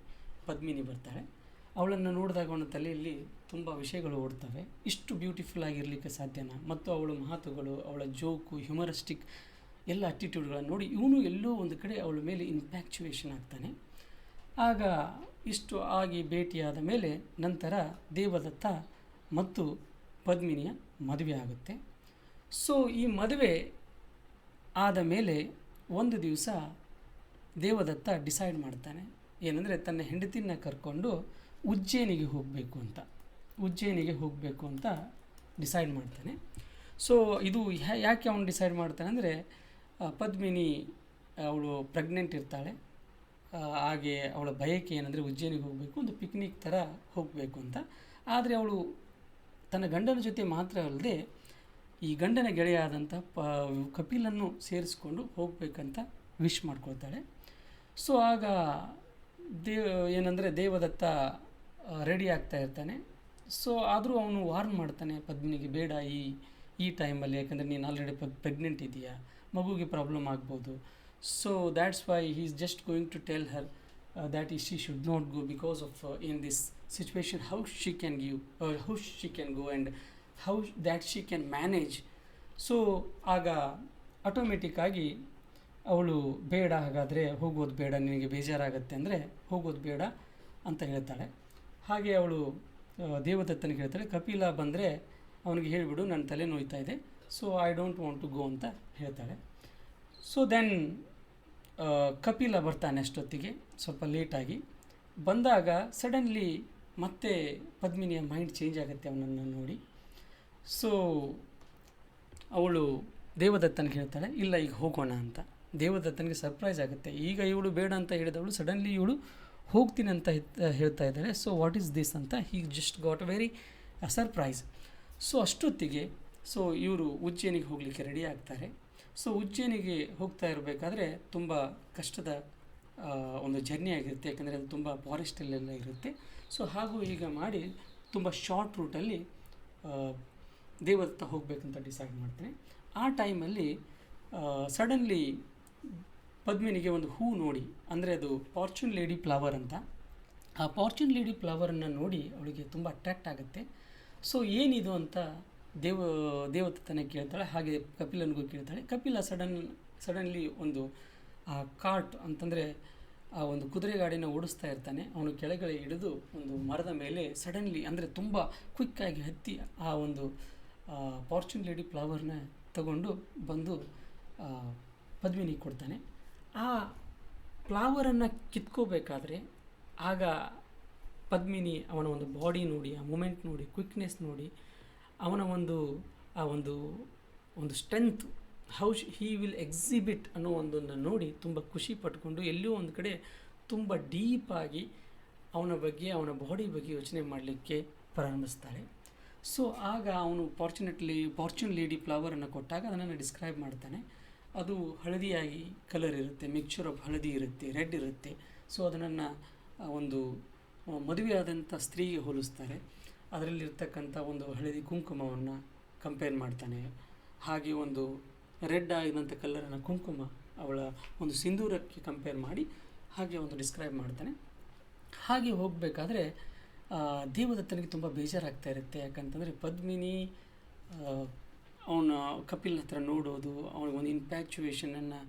ಪದ್ಮಿನಿ ಬರ್ತಾಳೆ. ಅವಳನ್ನು ನೋಡಿದಾಗ ಅವನ ತಲೆಯಲ್ಲಿ ತುಂಬ ವಿಷಯಗಳು ಓಡ್ತವೆ. ಇಷ್ಟು ಬ್ಯೂಟಿಫುಲ್ ಆಗಿರಲಿಕ್ಕೆ ಸಾಧ್ಯನಾ? ಮತ್ತು ಅವಳ ಮಾತುಗಳು, ಅವಳ ಜೋಕು, ಹ್ಯೂಮರಿಸ್ಟಿಕ್ ಎಲ್ಲ ಅಟಿಟ್ಯೂಡ್ಗಳನ್ನು ನೋಡಿ ಇವನು ಎಲ್ಲೋ ಒಂದು ಕಡೆ ಅವಳ ಮೇಲೆ ಇನ್ಫ್ಯಾಕ್ಚುಯೇಷನ್ ಆಗ್ತಾನೆ. ಆಗ ಇಷ್ಟು ಆಗಿ ಭೇಟಿಯಾದ ಮೇಲೆ ನಂತರ ದೇವದತ್ತ ಮತ್ತು ಪದ್ಮಿನಿಯ ಮದುವೆ ಆಗುತ್ತೆ. ಸೊ ಈ ಮದುವೆ ಆದ ಮೇಲೆ ಒಂದು ದಿವಸ ದೇವದತ್ತ ಡಿಸೈಡ್ ಮಾಡ್ತಾನೆ, ಏನಂದರೆ ತನ್ನ ಹೆಂಡತಿನ ಕರ್ಕೊಂಡು ಉಜ್ಜಯಿನಿಗೆ ಹೋಗಬೇಕು ಅಂತ ಡಿಸೈಡ್ ಮಾಡ್ತಾನೆ. ಸೊ ಇದು ಯಾಕೆ ಅವನು ಡಿಸೈಡ್ ಮಾಡ್ತಾನೆ ಅಂದರೆ, ಪದ್ಮಿನಿ ಅವಳು ಪ್ರೆಗ್ನೆಂಟ್ ಇರ್ತಾಳೆ. ಹಾಗೆ ಅವಳ ಬಯಕೆ ಏನಂದರೆ ಉಜ್ಜಯಿನಿಗೆ ಹೋಗಬೇಕು, ಒಂದು ಪಿಕ್ನಿಕ್ ಥರ ಹೋಗಬೇಕು ಅಂತ. ಆದರೆ ಅವಳು ತನ್ನ ಗಂಡನ ಜೊತೆ ಮಾತ್ರ ಅಲ್ಲದೆ ಈ ಗಂಡನ ಗೆಳೆಯಾದಂಥ ಕಪಿಲನ್ನು ಸೇರಿಸ್ಕೊಂಡು ಹೋಗಬೇಕಂತ ವಿಶ್ ಮಾಡ್ಕೊಳ್ತಾಳೆ. ಸೊ ಆಗ ದೇವದತ್ತ ರೆಡಿ ಆಗ್ತಾ ಇರ್ತಾನೆ. ಸೊ ಆದರೂ ಅವನು ವಾರ್ನ್ ಮಾಡ್ತಾನೆ ಪದ್ಮಿನಿಗೆ, ಬೇಡ ಈ ಟೈಮಲ್ಲಿ, ಯಾಕಂದರೆ ನೀನು ಆಲ್ರೆಡಿ ಪ್ರೆಗ್ನೆಂಟ್ ಇದೆಯಾ, ಮಗುಗೆ ಪ್ರಾಬ್ಲಮ್ ಆಗ್ಬೋದು. So that's why he is just going to tell her that she should not go because of in this situation how she can give how she can go and how that she can manage. So ಆಗ automatic ಆಗಿ ಅವಳು ಬೇಡ, ಹಾಗಾದರೆ ಹೋಗೋದು ಬೇಡ, ನಿನಗೆ ಬೇಜಾರಾಗುತ್ತೆ ಅಂದರೆ ಹೋಗೋದು ಬೇಡ ಅಂತ ಹೇಳ್ತಾಳೆ. ಹಾಗೆ ಅವಳು ದೇವದತ್ತನಿಗೆ ಹೇಳ್ತಾಳೆ, ಕಪಿಲ ಬಂದರೆ ಅವನಿಗೆ ಹೇಳಿಬಿಡು ನನ್ನ ತಲೆ ನೋಯ್ತಾ ಇದೆ, so I don't want to go ಅಂತ ಹೇಳ್ತಾಳೆ. ಸೊ ದೆನ್ ಕಪಿಲ ಬರ್ತಾನೆ ಅಷ್ಟೊತ್ತಿಗೆ, ಸ್ವಲ್ಪ ಲೇಟಾಗಿ ಬಂದಾಗ ಸಡನ್ಲಿ ಮತ್ತೆ ಪದ್ಮಿನಿಯ ಮೈಂಡ್ ಚೇಂಜ್ ಆಗುತ್ತೆ ಅವನನ್ನು ನೋಡಿ. ಸೊ ಅವಳು ದೇವದತ್ತನಿಗೆ ಹೇಳ್ತಾಳೆ, ಇಲ್ಲ ಈಗ ಹೋಗೋಣ ಅಂತ. ದೇವದತ್ತನಿಗೆ ಸರ್ಪ್ರೈಸ್ ಆಗುತ್ತೆ, ಈಗ ಇವಳು ಬೇಡ ಅಂತ ಹೇಳಿದವಳು ಸಡನ್ಲಿ ಇವಳು ಹೋಗ್ತೀನಿ ಅಂತ ಹೇಳ್ತಾ ಇದ್ದಾಳೆ. ಸೊ ವಾಟ್ ಈಸ್ ದಿಸ್ ಅಂತ he just got a very surprise. So ಅಷ್ಟೊತ್ತಿಗೆ ಸೊ ಇವರು ಉಜ್ಜಯಿನಿಗೆ ಹೋಗಲಿಕ್ಕೆ ರೆಡಿ ಆಗ್ತಾರೆ. ಸೊ ಉಜ್ಜಯಿನಿಗೆ ಹೋಗ್ತಾ ಇರಬೇಕಾದ್ರೆ ತುಂಬ ಕಷ್ಟದ ಒಂದು ಜರ್ನಿ ಆಗಿರುತ್ತೆ, ಯಾಕಂದರೆ ಅದು ತುಂಬ ಫಾರೆಸ್ಟಲ್ಲೆಲ್ಲ ಇರುತ್ತೆ. ಸೊ ಹಾಗೂ ಈಗ ಮಾಡಿ ತುಂಬ ಶಾರ್ಟ್ ರೂಟಲ್ಲಿ ದೇವದತ್ತ ಹೋಗಬೇಕಂತ ಡಿಸೈಡ್ ಮಾಡ್ತೇನೆ. ಆ ಟೈಮಲ್ಲಿ ಸಡನ್ಲಿ ಪದ್ಮಿನಿಗೆ ಒಂದು ಹೂ ನೋಡಿ, ಅಂದರೆ ಅದು ಫಾರ್ಚೂನ್ ಲೇಡಿ ಫ್ಲವರ್ ಅಂತ, ಆ ಫಾರ್ಚೂನ್ ಲೇಡಿ ಫ್ಲವರನ್ನು ನೋಡಿ ಅವಳಿಗೆ ತುಂಬ ಅಟ್ರ್ಯಾಕ್ಟ್ ಆಗುತ್ತೆ. ಸೊ ಏನಿದು ಅಂತ ದೇವದತ್ತನೇ ಕೇಳ್ತಾಳೆ, ಹಾಗೆ ಕಪಿಲನಿಗೂ ಕೇಳ್ತಾಳೆ. ಕಪಿಲ ಸಡನ್ಲಿ ಒಂದು ಕಾರ್ಟ್ ಅಂತಂದರೆ ಆ ಒಂದು ಕುದುರೆ ಗಾಡಿನ ಓಡಿಸ್ತಾ ಇರ್ತಾನೆ. ಅವನು ಕೆಳಗಡೆ ಹಿಡಿದು ಒಂದು ಮರದ ಮೇಲೆ ಸಡನ್ಲಿ ಅಂದರೆ ತುಂಬ ಕ್ವಿಕ್ಕಾಗಿ ಹತ್ತಿ ಆ ಒಂದು ಫಾರ್ಚೂನ್ ಲೇಡಿ ಫ್ಲವರ್ನ ತಗೊಂಡು ಬಂದು ಪದ್ಮಿನಿಗೆ ಕೊಡ್ತಾನೆ. ಆ ಫ್ಲವರನ್ನು ಕಿತ್ಕೋಬೇಕಾದ್ರೆ ಆಗ ಪದ್ಮಿನಿ ಅವನ ಒಂದು ಬಾಡಿ ನೋಡಿ, ಆ ಮೂಮೆಂಟ್ ನೋಡಿ, ಕ್ವಿಕ್ನೆಸ್ ನೋಡಿ, ಅವನ ಒಂದು strength, how he will exhibit ಅನ್ನೋ ಒಂದನ್ನು ನೋಡಿ ತುಂಬ ಖುಷಿ ಪಟ್ಕೊಂಡು ಎಲ್ಲೋ ಒಂದು ಕಡೆ ತುಂಬ ಡೀಪಾಗಿ ಅವನ ಬಗ್ಗೆ, ಅವನ ಬಾಡಿ ಬಗ್ಗೆ ಯೋಚನೆ ಮಾಡಲಿಕ್ಕೆ ಪ್ರಾರಂಭಿಸ್ತಾಳೆ. ಸೊ ಆಗ ಅವನು ಫಾರ್ಚೂನ್ ಲೇಡಿ ಫ್ಲವರನ್ನು ಕೊಟ್ಟಾಗ ಅದನ್ನು ಡಿಸ್ಕ್ರೈಬ್ ಮಾಡ್ತಾನೆ. ಅದು ಹಳದಿಯಾಗಿ ಕಲರ್ ಇರುತ್ತೆ, ಮಿಕ್ಸ್ಚರ್ ಆಫ್ ಹಳದಿ ಇರುತ್ತೆ, ರೆಡ್ ಇರುತ್ತೆ. ಸೊ ಅದನ್ನು ಒಂದು ಮದುವೆಯಾದಂಥ ಸ್ತ್ರೀಗೆ ಹೋಲಿಸ್ತಾರೆ. ಅದರಲ್ಲಿರ್ತಕ್ಕಂಥ ಒಂದು ಹಳದಿ ಕುಂಕುಮವನ್ನು ಕಂಪೇರ್ ಮಾಡ್ತಾನೆ. ಹಾಗೆ ಒಂದು ರೆಡ್ ಆಗಿದಂಥ ಕಲರನ್ನು ಕುಂಕುಮ ಅವಳ ಒಂದು ಸಿಂಧೂರಕ್ಕೆ ಕಂಪೇರ್ ಮಾಡಿ ಹಾಗೆ ಒಂದು ಡಿಸ್ಕ್ರೈಬ್ ಮಾಡ್ತಾನೆ. ಹಾಗೆ ಹೋಗಬೇಕಾದ್ರೆ ದೇವದತ್ತನಿಗೆ ತುಂಬ ಬೇಜಾರಾಗ್ತಾ ಇರುತ್ತೆ. ಯಾಕಂತಂದರೆ ಪದ್ಮಿನಿ ಅವನ ಕಪಿಲ್ ಹತ್ರ ನೋಡೋದು, ಅವನಿಗೆ ಒಂದು ಇನ್ಫ್ಯಾಚುಯೇಷನನ್ನು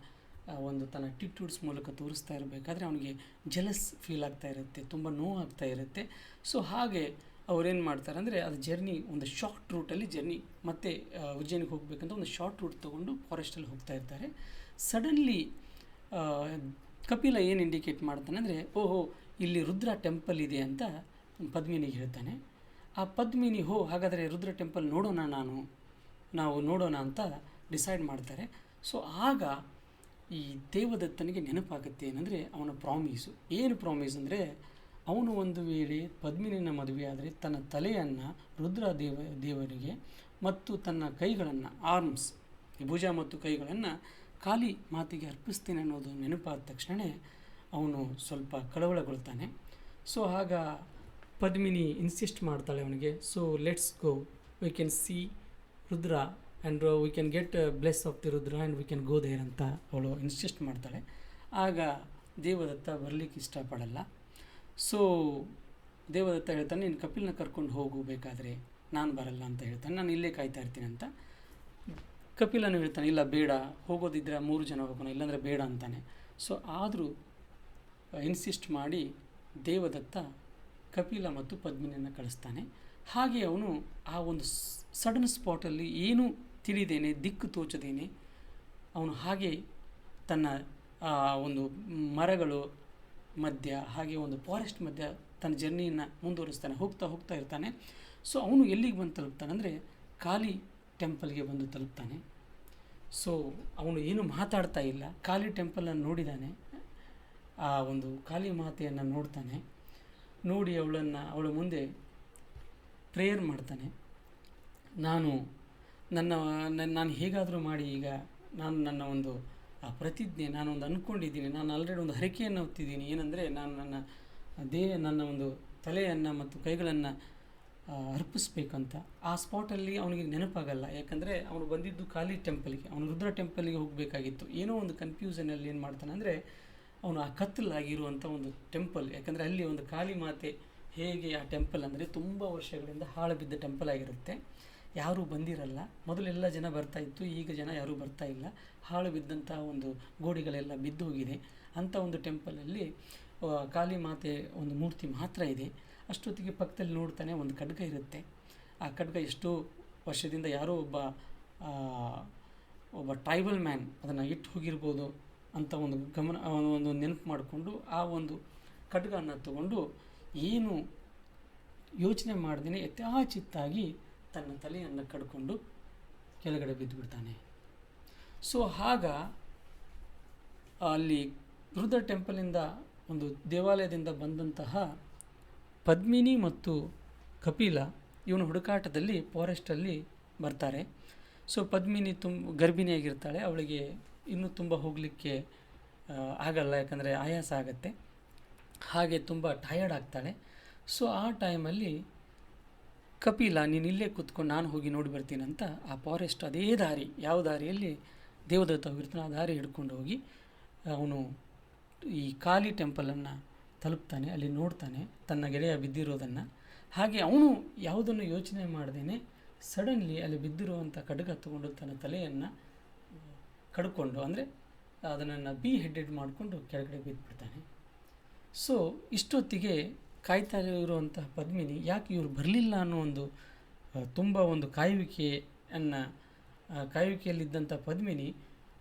ಒಂದು ತನ್ನ ಅಟಿಟ್ಯೂಡ್ಸ್ ಮೂಲಕ ತೋರಿಸ್ತಾ ಇರಬೇಕಾದ್ರೆ ಅವನಿಗೆ ಜೆಲಸ್ ಫೀಲ್ ಆಗ್ತಾ ಇರುತ್ತೆ, ತುಂಬ ನೋವಾಗ್ತಾ ಇರುತ್ತೆ. ಸೊ ಹಾಗೆ ಅವ್ರೇನು ಮಾಡ್ತಾರೆ ಅಂದರೆ ಅದು ಜರ್ನಿ ಒಂದು ಶಾರ್ಟ್ ರೂಟಲ್ಲಿ ಜರ್ನಿ ಮತ್ತೆ ಉಜ್ಜಯಿನಿಗೆ ಹೋಗಬೇಕಂತ ಒಂದು ಶಾರ್ಟ್ ರೂಟ್ ತೊಗೊಂಡು ಫಾರೆಸ್ಟಲ್ಲಿ ಹೋಗ್ತಾ ಇರ್ತಾರೆ. ಸಡನ್ಲಿ ಕಪಿಲ ಏನು ಇಂಡಿಕೇಟ್ ಮಾಡ್ತಾನೆ ಅಂದರೆ, ಓಹೋ ಇಲ್ಲಿ ರುದ್ರ ಟೆಂಪಲ್ ಇದೆ ಅಂತ ಪದ್ಮಿನಿಗೆ ಹೇಳ್ತಾನೆ. ಆ ಪದ್ಮಿನಿ ಹಾಗಾದರೆ ರುದ್ರ ಟೆಂಪಲ್ ನಾವು ನೋಡೋಣ ಅಂತ ಡಿಸೈಡ್ ಮಾಡ್ತಾರೆ. ಸೊ ಆಗ ಈ ದೇವದತ್ತನಿಗೆ ನೆನಪಾಗುತ್ತೆ ಏನಂದರೆ ಅವನ ಪ್ರಾಮಿಸು. ಏನು ಪ್ರಾಮಿಸ್ ಅಂದರೆ, ಅವನು ಒಂದು ವೇಳೆ ಪದ್ಮಿನಿನ ಮದುವೆ ಆದರೆ ತನ್ನ ತಲೆಯನ್ನು ರುದ್ರ ದೇವರಿಗೆ ಮತ್ತು ತನ್ನ ಕೈಗಳನ್ನು, ಆರ್ಮ್ಸ್, ಭುಜ ಮತ್ತು ಕೈಗಳನ್ನು ಕಾಳಿ ಮಾತೆಗೆ ಅರ್ಪಿಸ್ತೀನಿ ಅನ್ನೋದು ನೆನಪಾದ ತಕ್ಷಣ ಅವನು ಸ್ವಲ್ಪ ಕಳವಳಗೊಳ್ತಾನೆ. ಸೊ ಆಗ ಪದ್ಮಿನಿ ಇನ್ಸಿಸ್ಟ್ ಮಾಡ್ತಾಳೆ ಅವನಿಗೆ, so let's go, we can see Rudra and we can get bless of the Rudra and we can go there ಅಂತ ಅವಳು ಇನ್ಸಿಸ್ಟ್ ಮಾಡ್ತಾಳೆ. ಆಗ ದೇವದತ್ತ ಬರಲಿಕ್ಕೆ ಇಷ್ಟಪಡಲ್ಲ. ಸೊ ದೇವದತ್ತ ಹೇಳ್ತಾನೆ, ನೀನು ಕಪಿಲ್ನ ಕರ್ಕೊಂಡು ಹೋಗಬೇಕಾದ್ರೆ ನಾನು ಬರಲ್ಲ ಅಂತ ಹೇಳ್ತಾನೆ, ನಾನು ಇಲ್ಲೇ ಕಾಯ್ತಾ ಇರ್ತೀನಿ ಅಂತ. ಕಪಿಲನು ಹೇಳ್ತಾನೆ, ಇಲ್ಲ ಬೇಡ, ಹೋಗೋದಿದ್ರೆ 3 ಜನ ಹೋಗೋಣ, ಇಲ್ಲಾಂದರೆ ಬೇಡ ಅಂತಾನೆ. ಸೊ ಆದರೂ ಇನ್ಸಿಸ್ಟ್ ಮಾಡಿ ದೇವದತ್ತ ಕಪಿಲ ಮತ್ತು ಪದ್ಮಿನಿಯನ್ನು ಕಳಿಸ್ತಾನೆ. ಹಾಗೆ ಅವನು ಆ ಒಂದು ಸಡನ್ ಸ್ಪಾಟಲ್ಲಿ ಏನೂ ತಿಳಿದೇನೆ, ದಿಕ್ಕು ತೋಚದೇನೆ ಅವನು ಹಾಗೆ ತನ್ನ ಒಂದು ಮರಗಳು ಮಧ್ಯ, ಹಾಗೆ ಒಂದು ಫಾರೆಸ್ಟ್ ಮಧ್ಯ ತನ್ನ ಜರ್ನಿಯನ್ನು ಮುಂದುವರಿಸ್ತಾನೆ. ಹೋಗ್ತಾ ಇರ್ತಾನೆ. ಸೊ ಅವನು ಎಲ್ಲಿಗೆ ಬಂದು ತಲುಪ್ತಾನೆ ಅಂದರೆ ಕಾಳಿ ಟೆಂಪಲ್ಗೆ ಬಂದು ತಲುಪ್ತಾನೆ. ಸೊ ಅವನು ಏನು ಮಾತಾಡ್ತಾ ಇಲ್ಲ, ಕಾಳಿ ಟೆಂಪಲನ್ನು ನೋಡಿದ್ದಾನೆ, ಆ ಒಂದು ಕಾಳಿ ಮಾತೆಯನ್ನು ನೋಡ್ತಾನೆ. ನೋಡಿ ಅವಳ ಮುಂದೆ ಪ್ರೇಯರ್ ಮಾಡ್ತಾನೆ. ನಾನು ಹೇಗಾದರೂ ಮಾಡಿ ಈಗ ನನ್ನ ಒಂದು ಪ್ರತಿಜ್ಞೆ, ನಾನೊಂದು ಅಂದ್ಕೊಂಡಿದ್ದೀನಿ, ನಾನು ಆಲ್ರೆಡಿ ಒಂದು ಹರಕೆಯನ್ನು ಹೊತ್ತಿದ್ದೀನಿ. ಏನಂದರೆ ನಾನು ನನ್ನ ಒಂದು ತಲೆಯನ್ನು ಮತ್ತು ಕೈಗಳನ್ನು ಅರ್ಪಿಸ್ಬೇಕಂತ. ಆ ಸ್ಪಾಟಲ್ಲಿ ಅವನಿಗೆ ನೆನಪಾಗಲ್ಲ, ಯಾಕಂದರೆ ಅವನು ಬಂದಿದ್ದು ಕಾಳಿ ಟೆಂಪಲ್ಗೆ, ಅವನು ರುದ್ರ ಟೆಂಪಲ್ಗೆ ಹೋಗಬೇಕಾಗಿತ್ತು. ಏನೋ ಒಂದು ಕನ್ಫ್ಯೂಷನಲ್ಲಿ ಏನು ಮಾಡ್ತಾನೆ ಅಂದರೆ ಅವನು ಆ ಕತ್ತಲಾಗಿರುವಂಥ ಒಂದು ಟೆಂಪಲ್, ಯಾಕಂದರೆ ಅಲ್ಲಿ ಒಂದು ಕಾಳಿ ಮಾತೆ ಹೇಗೆ ಆ ಟೆಂಪಲ್ ಅಂದರೆ ತುಂಬ ವರ್ಷಗಳಿಂದ ಹಾಳು ಬಿದ್ದ ಟೆಂಪಲ್ ಆಗಿರುತ್ತೆ, ಯಾರೂ ಬಂದಿರಲ್ಲ. ಮೊದಲೆಲ್ಲ ಜನ ಬರ್ತಾಯಿತ್ತು, ಈಗ ಜನ ಯಾರೂ ಬರ್ತಾ ಇಲ್ಲ. ಹಾಳು ಬಿದ್ದಂಥ ಒಂದು ಗೋಡೆಗಳೆಲ್ಲ ಬಿದ್ದು ಹೋಗಿದೆ. ಅಂಥ ಒಂದು ಟೆಂಪಲಲ್ಲಿ ಕಾಳಿ ಮಾತೆ ಒಂದು ಮೂರ್ತಿ ಮಾತ್ರ ಇದೆ. ಅಷ್ಟೊತ್ತಿಗೆ ಪಕ್ಕದಲ್ಲಿ ನೋಡ್ತಾನೆ ಒಂದು ಖಡ್ಗ ಇರುತ್ತೆ. ಆ ಖಡ್ಗ ಎಷ್ಟೋ ವರ್ಷದಿಂದ ಯಾರೋ ಒಬ್ಬ ಟ್ರೈಬಲ್ ಮ್ಯಾನ್ ಅದನ್ನು ಇಟ್ಟು ಹೋಗಿರ್ಬೋದು ಅಂತ ಒಂದು ಒಂದು ನೆನಪು ಮಾಡಿಕೊಂಡು ಆ ಒಂದು ಖಡ್ಗವನ್ನು ತಗೊಂಡು ಏನು ಯೋಚನೆ ಮಾಡ್ದೇ ಯಥಾಚಿತ್ತಾಗಿ ತನ್ನ ತಲೆಯನ್ನು ಕಡ್ಕೊಂಡು ಕೆಳಗಡೆ ಬಿದ್ದುಬಿಡ್ತಾನೆ. ಸೊ ಆಗ ಅಲ್ಲಿ ರುದ್ರ ಟೆಂಪಲಿಂದ ಒಂದು ದೇವಾಲಯದಿಂದ ಬಂದಂತಹ ಪದ್ಮಿನಿ ಮತ್ತು ಕಪಿಲ ಇವನು ಹುಡುಕಾಟದಲ್ಲಿ ಫಾರೆಸ್ಟಲ್ಲಿ ಬರ್ತಾರೆ. ಸೊ ಪದ್ಮಿನಿ ಗರ್ಭಿಣಿಯಾಗಿರ್ತಾಳೆ, ಅವಳಿಗೆ ಇನ್ನೂ ತುಂಬ ಹೋಗಲಿಕ್ಕೆ ಆಗಲ್ಲ, ಯಾಕಂದರೆ ಆಯಾಸ ಆಗುತ್ತೆ, ಹಾಗೆ ತುಂಬ ಟಯರ್ಡ್ ಆಗ್ತಾಳೆ. ಸೊ ಆ ಟೈಮಲ್ಲಿ ಕಪಿಲ ನೀನು ಇಲ್ಲೇ ಕೂತ್ಕೊಂಡು ನಾನು ಹೋಗಿ ನೋಡಿ ಬರ್ತೀನಂತ ಆ ಫಾರೆಸ್ಟ್ ಅದೇ ದಾರಿ, ಯಾವ ದಾರಿಯಲ್ಲಿ ದೇವದತ್ತ ಹೋಗಿರ್ತಾನೆ ಆ ದಾರಿ ಹಿಡ್ಕೊಂಡು ಹೋಗಿ ಅವನು ಈ ಕಾಳಿ ಟೆಂಪಲನ್ನು ತಲುಪ್ತಾನೆ. ಅಲ್ಲಿ ನೋಡ್ತಾನೆ ತನ್ನ ಗೆಳೆಯ ಬಿದ್ದಿರೋದನ್ನು. ಹಾಗೆ ಅವನು ಯಾವುದನ್ನು ಯೋಚನೆ ಮಾಡ್ದೇ ಸಡನ್ಲಿ ಅಲ್ಲಿ ಬಿದ್ದಿರುವಂಥ ಖಡ್ಗ ತಗೊಂಡು ತನ್ನ ತಲೆಯನ್ನು ಕಡ್ಕೊಂಡು, ಅಂದರೆ ಅದನ್ನು ಹೆಡೆಡ್ ಮಾಡಿಕೊಂಡು ಕೆಳಗಡೆ ಬಿದ್ದುಬಿಡ್ತಾನೆ. ಸೊ ಇಷ್ಟೊತ್ತಿಗೆ ಕಾಯ್ತಾ ಇರುವಂಥ ಪದ್ಮಿನಿ ಯಾಕೆ ಇವರು ಬರಲಿಲ್ಲ ಅನ್ನೋ ಒಂದು ತುಂಬ ಒಂದು ಕಾಯುವಿಕೆಯಲ್ಲಿದ್ದಂಥ ಪದ್ಮಿನಿ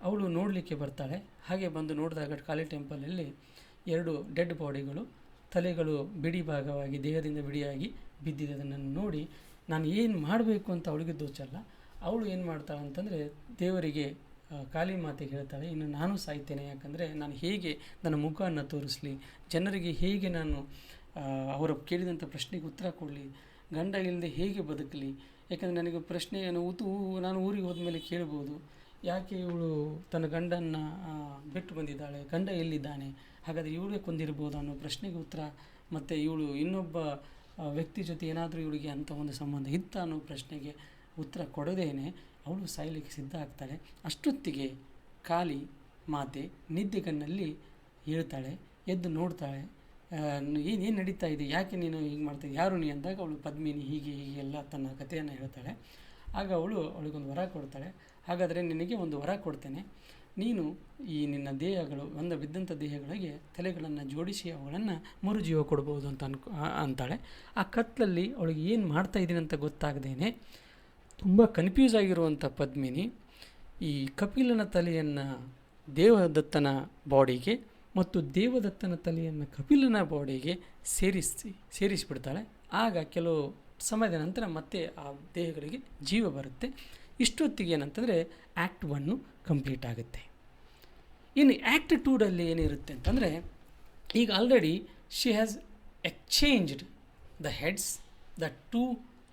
ಅವಳು ನೋಡಲಿಕ್ಕೆ ಬರ್ತಾಳೆ. ಹಾಗೆ ಬಂದು ನೋಡಿದಾಗ ಕಾಳಿ ಟೆಂಪಲಲ್ಲಿ 2 ಡೆಡ್ ಬಾಡಿಗಳು, ತಲೆಗಳು ಬಿಡಿ ಭಾಗವಾಗಿ ದೇಹದಿಂದ ಬಿಡಿಯಾಗಿ ಬಿದ್ದಿದೆ. ಅದನ್ನು ನೋಡಿ ನಾನು ಏನು ಮಾಡಬೇಕು ಅಂತ ಅವಳಿಗೆ ದೋಚಲ್ಲ. ಅವಳು ಏನು ಮಾಡ್ತಾಳೆ ಅಂತಂದರೆ ದೇವರಿಗೆ ಕಾಳಿ ಮಾತೆಗೆ ಹೇಳ್ತಾಳೆ, ಇನ್ನು ನಾನು ಸಾಯ್ತೇನೆ, ಯಾಕಂದರೆ ನಾನು ಹೇಗೆ ನನ್ನ ಮುಖವನ್ನು ತೋರಿಸಲಿ, ಜನರಿಗೆ ಹೇಗೆ ನಾನು ಅವರು ಕೇಳಿದಂಥ ಪ್ರಶ್ನೆಗೆ ಉತ್ತರ ಕೊಡಲಿ, ಗಂಡ ಇಲ್ಲದೆ ಹೇಗೆ ಬದುಕಲಿ, ಯಾಕಂದರೆ ನನಗೆ ಪ್ರಶ್ನೆಯನ್ನು ನಾನು ಊರಿಗೆ ಹೋದ್ಮೇಲೆ ಕೇಳ್ಬೋದು, ಯಾಕೆ ಇವಳು ತನ್ನ ಗಂಡನ್ನು ಬಿಟ್ಟು ಬಂದಿದ್ದಾಳೆ, ಗಂಡ ಎಲ್ಲಿದ್ದಾನೆ, ಹಾಗಾದರೆ ಇವಳೇ ಕೊಂದಿರ್ಬೋದು ಅನ್ನೋ ಪ್ರಶ್ನೆಗೆ ಉತ್ತರ, ಮತ್ತು ಇವಳು ಇನ್ನೊಬ್ಬ ವ್ಯಕ್ತಿ ಜೊತೆ ಏನಾದರೂ ಇವಳಿಗೆ ಅಂಥ ಒಂದು ಸಂಬಂಧ ಇತ್ತ ಅನ್ನೋ ಪ್ರಶ್ನೆಗೆ ಉತ್ತರ ಕೊಡದೇನೆ ಅವಳು ಸಾಯಲಿಕ್ಕೆ ಸಿದ್ಧ ಆಗ್ತಾಳೆ. ಅಷ್ಟೊತ್ತಿಗೆ ಕಾಳಿ ಮಾತೆ ನಿದ್ದೆಗಣ್ಣಲ್ಲಿ ಹೇಳ್ತಾಳೆ, ಎದ್ದು ನೋಡ್ತಾಳೆ, ಏನು ನಡೀತಾ ಇದೆ, ಯಾಕೆ ನೀನು ಹೀಗೆ ಮಾಡ್ತಾಯಿದ್ದೆ, ಯಾರು ನೀ ಅಂದಾಗ ಅವಳು ಪದ್ಮಿನಿ ಹೀಗೆ ಎಲ್ಲ ತನ್ನ ಕಥೆಯನ್ನು ಹೇಳ್ತಾಳೆ. ಆಗ ಅವಳಿಗೊಂದು ವರ ಕೊಡ್ತಾಳೆ. ಹಾಗಾದರೆ ನಿನಗೆ ಒಂದು ವರ ಕೊಡ್ತೇನೆ, ನೀನು ಈ ನಿನ್ನ ದೇಹಗಳು ಬಿದ್ದಂಥ ದೇಹಗಳಿಗೆ ತಲೆಗಳನ್ನು ಜೋಡಿಸಿ ಅವುಗಳನ್ನು ಮರುಜೀವ ಕೊಡ್ಬೋದು ಅಂತ ಅಂತಾಳೆ. ಆ ಕತ್ತಲಲ್ಲಿ ಅವಳಿಗೆ ಏನು ಮಾಡ್ತಾಯಿದ್ದೀನಿ ಅಂತ ಗೊತ್ತಾಗದೇನೆ ತುಂಬ ಕನ್ಫ್ಯೂಸ್ ಆಗಿರುವಂಥ ಪದ್ಮಿನಿ ಈ ಕಪಿಲನ ತಲೆಯನ್ನು ದೇವದತ್ತನ ಬಾಡಿಗೆ ಮತ್ತು ದೇವದತ್ತನ ತಲೆಯನ್ನು ಕಪಿಲನ ಬಾಡಿಗೆ ಸೇರಿಸಿಬಿಡ್ತಾಳೆ. ಆಗ ಕೆಲವು ಸಮಯದ ನಂತರ ಮತ್ತೆ ಆ ದೇಹಗಳಿಗೆ ಜೀವ ಬರುತ್ತೆ. ಇಷ್ಟೊತ್ತಿಗೆ ಏನಂತಂದರೆ ಆ್ಯಕ್ಟ್ 1 ಕಂಪ್ಲೀಟ್ ಆಗುತ್ತೆ. ಇನ್ನು ಆ್ಯಕ್ಟ್ 2ರಲ್ಲಿ ಏನಿರುತ್ತೆ ಅಂತಂದರೆ, ಈಗ already she has exchanged the heads, the 2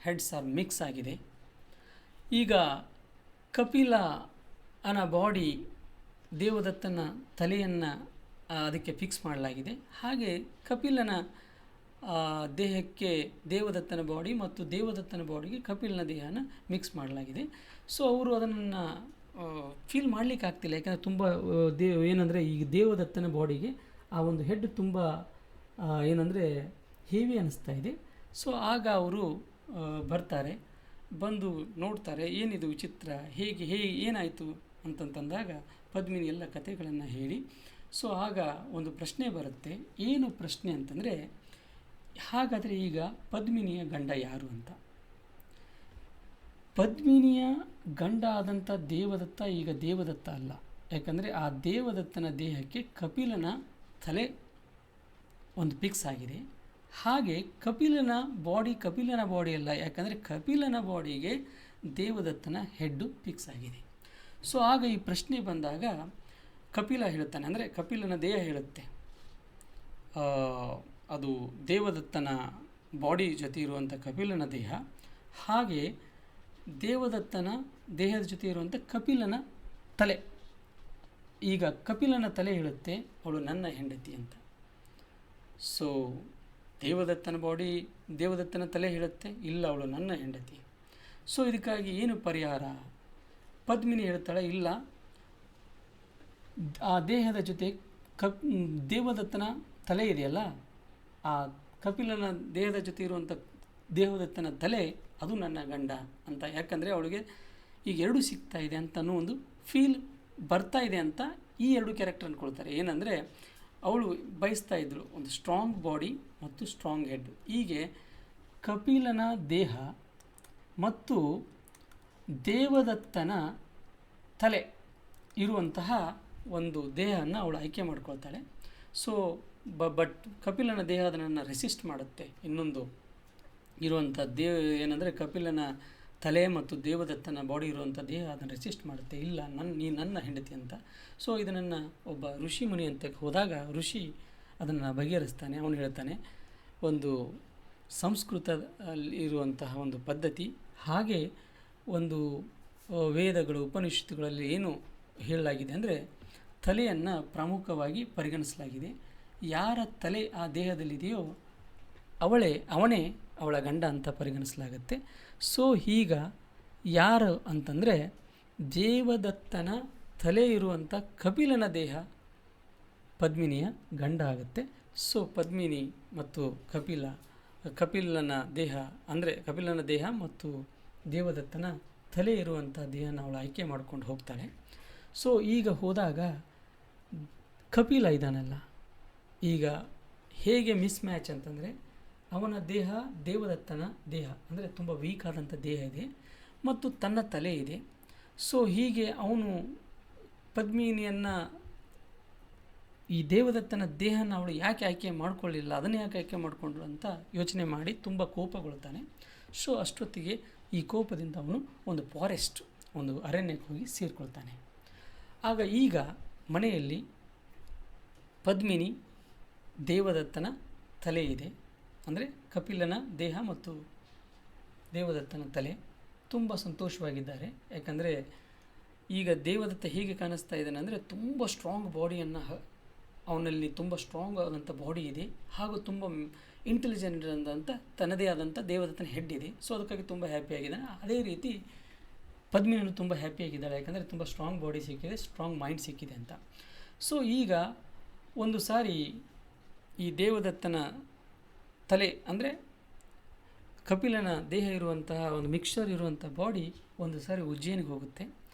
heads are mix ಆಗಿದೆ. ಈಗ ಕಪಿಲನ ಬಾಡಿ ದೇವದತ್ತನ ತಲೆಯನ್ನು ಅದಕ್ಕೆ ಫಿಕ್ಸ್ ಮಾಡಲಾಗಿದೆ. ಹಾಗೆ ಕಪಿಲನ ದೇಹಕ್ಕೆ ದೇವದತ್ತನ ಬಾಡಿ ಮತ್ತು ದೇವದತ್ತನ ಬಾಡಿಗೆ ಕಪಿಲನ ದೇಹನ ಮಿಕ್ಸ್ ಮಾಡಲಾಗಿದೆ. ಸೊ ಅವರು ಅದನ್ನು ಫೀಲ್ ಮಾಡಲಿಕ್ಕೆ ಆಗ್ತಿಲ್ಲ, ಯಾಕಂದರೆ ತುಂಬ ಏನಂದರೆ ಈಗ ದೇವದತ್ತನ ಬಾಡಿಗೆ ಆ ಒಂದು ಹೆಡ್ ತುಂಬ ಏನಂದರೆ ಹೆವಿ ಅನ್ನಿಸ್ತಾ ಇದೆ. ಸೊ ಆಗ ಅವರು ಬರ್ತಾರೆ, ಬಂದು ನೋಡ್ತಾರೆ, ಏನಿದು ವಿಚಿತ್ರ, ಹೇಗೆ ಏನಾಯಿತು ಅಂತಂದಾಗ ಪದ್ಮಿನಿ ಎಲ್ಲ ಕಥೆಗಳನ್ನು ಹೇಳಿ. ಸೊ ಆಗ ಒಂದು ಪ್ರಶ್ನೆ ಬರುತ್ತೆ. ಏನು ಪ್ರಶ್ನೆ ಅಂತಂದರೆ, ಹಾಗಾದರೆ ಈಗ ಪದ್ಮಿನಿಯ ಗಂಡ ಯಾರು ಅಂತ. ಪದ್ಮಿನಿಯ ಗಂಡ ಆದಂಥ ದೇವದತ್ತ ಈಗ ದೇವದತ್ತ ಅಲ್ಲ, ಯಾಕಂದರೆ ಆ ದೇವದತ್ತನ ದೇಹಕ್ಕೆ ಕಪಿಲನ ತಲೆ ಒಂದು ಫಿಕ್ಸ್ ಆಗಿದೆ. ಹಾಗೆ ಕಪಿಲನ ಬಾಡಿ ಅಲ್ಲ, ಯಾಕಂದರೆ ಕಪಿಲನ ಬಾಡಿಗೆ ದೇವದತ್ತನ ಹೆಡ್ಡು ಫಿಕ್ಸ್ ಆಗಿದೆ. ಸೊ ಆಗ ಈ ಪ್ರಶ್ನೆ ಬಂದಾಗ ಕಪಿಲ ಹೇಳ್ತಾನೆ, ಅಂದರೆ ಕಪಿಲನ ದೇಹ ಹೇಳುತ್ತೆ, ಅದು ದೇವದತ್ತನ ಬಾಡಿ ಜೊತೆ ಇರುವಂಥ ಕಪಿಲನ ದೇಹ, ಹಾಗೆ ದೇವದತ್ತನ ದೇಹದ ಜೊತೆ ಇರುವಂಥ ಕಪಿಲನ ತಲೆ. ಈಗ ಕಪಿಲನ ತಲೆ ಹೇಳುತ್ತೆ, ಅವಳು ನನ್ನ ಹೆಂಡತಿ ಅಂತ. ಸೊ ದೇವದತ್ತನ ಬಾಡಿ ದೇವದತ್ತನ ತಲೆ ಹೇಳುತ್ತೆ, ಇಲ್ಲ ಅವಳು ನನ್ನ ಹೆಂಡತಿ. ಸೊ ಇದಕ್ಕಾಗಿ ಏನು ಪರಿಹಾರ? ಪದ್ಮಿನಿ ಹೇಳ್ತಾಳೆ, ಇಲ್ಲ, ಆ ದೇಹದ ಜೊತೆ ದೇವದತ್ತನ ತಲೆ ಇದೆಯಲ್ಲ, ಆ ಕಪಿಲನ ದೇಹದ ಜೊತೆ ಇರುವಂಥ ದೇವದತ್ತನ ತಲೆ ಅದು ನನ್ನ ಗಂಡ ಅಂತ. ಯಾಕಂದರೆ ಅವಳಿಗೆ ಈಗ ಎರಡೂ ಸಿಗ್ತಾ ಇದೆ ಅಂತ ಅನ್ನೋ ಒಂದು ಫೀಲ್ ಬರ್ತಾ ಇದೆ ಅಂತ ಈ ಎರಡು ಕ್ಯಾರೆಕ್ಟರ್ ಅಂದ್ಕೊಳ್ತಾರೆ. ಏನಂದರೆ ಅವಳು ಬಯಸ್ತಾ ಇದ್ಳು ಒಂದು ಸ್ಟ್ರಾಂಗ್ ಬಾಡಿ ಮತ್ತು ಸ್ಟ್ರಾಂಗ್ ಹೆಡ್. ಹೀಗೆ ಕಪಿಲನ ದೇಹ ಮತ್ತು ದೇವದತ್ತನ ತಲೆ ಇರುವಂತಹ ಒಂದು ದೇಹವನ್ನು ಅವಳು ಆಯ್ಕೆ ಮಾಡ್ಕೊಳ್ತಾಳೆ. ಸೊ ಬಟ್ ಕಪಿಲನ ದೇಹ ಅದನ್ನು ರೆಸಿಸ್ಟ್ ಮಾಡುತ್ತೆ. ಇನ್ನೊಂದು ಇರುವಂಥ ಏನಂದರೆ ಕಪಿಲನ ತಲೆ ಮತ್ತು ದೇವದತ್ತನ ಬಾಡಿ ಇರುವಂಥ ದೇಹ ಅದನ್ನು ರೆಸಿಸ್ಟ್ ಮಾಡುತ್ತೆ, ಇಲ್ಲ ನೀ ನನ್ನ ಹೆಂಡತಿ ಅಂತ. ಸೊ ಇದನ್ನು ಒಬ್ಬ ಋಷಿ ಮುನಿ ಅಂತ ಹೋದಾಗ ಋಷಿ ಅದನ್ನು ಬಗೆಹರಿಸ್ತಾನೆ. ಅವನು ಹೇಳ್ತಾನೆ, ಒಂದು ಸಂಸ್ಕೃತದಲ್ಲಿ ಇರುವಂತಹ ಒಂದು ಪದ್ಧತಿ, ಹಾಗೆ ಒಂದು ವೇದಗಳು ಉಪನಿಷತ್ತುಗಳಲ್ಲಿ ಏನು ಹೇಳಲಾಗಿದೆ ಅಂದರೆ ತಲೆಯನ್ನು ಪ್ರಮುಖವಾಗಿ ಪರಿಗಣಿಸಲಾಗಿದೆ. ಯಾರ ತಲೆ ಆ ದೇಹದಲ್ಲಿದೆಯೋ ಅವನೇ ಅವಳ ಗಂಡ ಅಂತ ಪರಿಗಣಿಸಲಾಗುತ್ತೆ. ಸೊ ಈಗ ಯಾರು ಅಂತಂದರೆ ದೇವದತ್ತನ ತಲೆ ಇರುವಂಥ ಕಪಿಲನ ದೇಹ ಪದ್ಮಿನಿಯ ಗಂಡ ಆಗುತ್ತೆ. ಸೊ ಪದ್ಮಿನಿ ಮತ್ತು ಕಪಿಲನ ದೇಹ ಅಂದರೆ ಕಪಿಲನ ದೇಹ ಮತ್ತು ದೇವದತ್ತನ ತಲೆ ಇರುವಂಥ ದೇಹನ ಅವಳು ಆಯ್ಕೆ ಮಾಡ್ಕೊಂಡು ಹೋಗ್ತಾಳೆ. ಸೊ ಈಗ ಹೋದಾಗ ಕಪಿಲ ಇದ್ದಾನಲ್ಲ, ಈಗ ಹೇಗೆ ಮಿಸ್ ಮ್ಯಾಚ್ ಅಂತಂದರೆ ಅವನ ದೇಹ ದೇವದತ್ತನ ದೇಹ ಅಂದರೆ ತುಂಬ ವೀಕ್ ಆದಂಥ ದೇಹ ಇದೆ ಮತ್ತು ತನ್ನ ತಲೆ ಇದೆ. ಸೊ ಹೀಗೆ ಅವನು ಪದ್ಮಿನಿಯನ್ನು ಈ ದೇವದತ್ತನ ದೇಹನ ಅವಳು ಯಾಕೆ ಆಯ್ಕೆ ಮಾಡ್ಕೊಳ್ಳಿಲ್ಲ, ಅದನ್ನೇ ಯಾಕೆ ಆಯ್ಕೆ ಮಾಡಿಕೊಂಡ್ರು ಅಂತ ಯೋಚನೆ ಮಾಡಿ ತುಂಬ ಕೋಪಗೊಳ್ತಾನೆ. ಸೊ ಅಷ್ಟೊತ್ತಿಗೆ ಈ ಕೋಪದಿಂದ ಅವನು ಒಂದು ಫಾರೆಸ್ಟ್, ಒಂದು ಅರಣ್ಯಕ್ಕೆ ಹೋಗಿ ಸೇರಿಕೊಳ್ತಾನೆ. ಆಗ ಈಗ ಮನೆಯಲ್ಲಿ ಪದ್ಮಿನಿ ದೇವದತ್ತನ ತಲೆ ಇದೆ, ಅಂದರೆ ಕಪಿಲನ ದೇಹ ಮತ್ತು ದೇವದತ್ತನ ತಲೆ ತುಂಬ ಸಂತೋಷವಾಗಿದ್ದಾರೆ. ಯಾಕಂದರೆ ಈಗ ದೇವದತ್ತ ಹೇಗೆ ಕಾಣಿಸ್ತಾ ಇದ್ದಾನೆ ಅಂದರೆ ತುಂಬ ಸ್ಟ್ರಾಂಗ್ ಬಾಡಿಯನ್ನು, ಅವನಲ್ಲಿ ತುಂಬ ಸ್ಟ್ರಾಂಗ್ ಆದಂಥ ಬಾಡಿ ಇದೆ, ಹಾಗೂ ತುಂಬ ಇಂಟೆಲಿಜೆಂಟ್ ಅಂತ ತನ್ನದೇ ಆದಂಥ ದೇವದತ್ತನ ಹೆಡ್ ಇದೆ. ಸೊ ಅದಕ್ಕಾಗಿ ತುಂಬ ಹ್ಯಾಪಿಯಾಗಿದ್ದಾನೆ. ಅದೇ ರೀತಿ ಪದ್ಮಿನಿಯೂ ತುಂಬ ಹ್ಯಾಪಿಯಾಗಿದ್ದಾಳೆ, ಯಾಕಂದರೆ ತುಂಬ ಸ್ಟ್ರಾಂಗ್ ಬಾಡಿ ಸಿಕ್ಕಿದೆ, ಸ್ಟ್ರಾಂಗ್ ಮೈಂಡ್ ಸಿಕ್ಕಿದೆ ಅಂತ. ಸೊ ಈಗ ಒಂದು ಸಾರಿ ಈ ದೇವದತ್ತನ ತಲೆ ಅಂದರೆ ಕಪಿಲನ ದೇಹ ಇರುವಂತಹ ಒಂದು ಮಿಕ್ಸ್ಚರ್ ಇರುವಂಥ ಬಾಡಿ ಒಂದು ಸಾರಿ ಉಜ್ಜಯಿನಿಗೆ ಹೋಗುತ್ತೆ.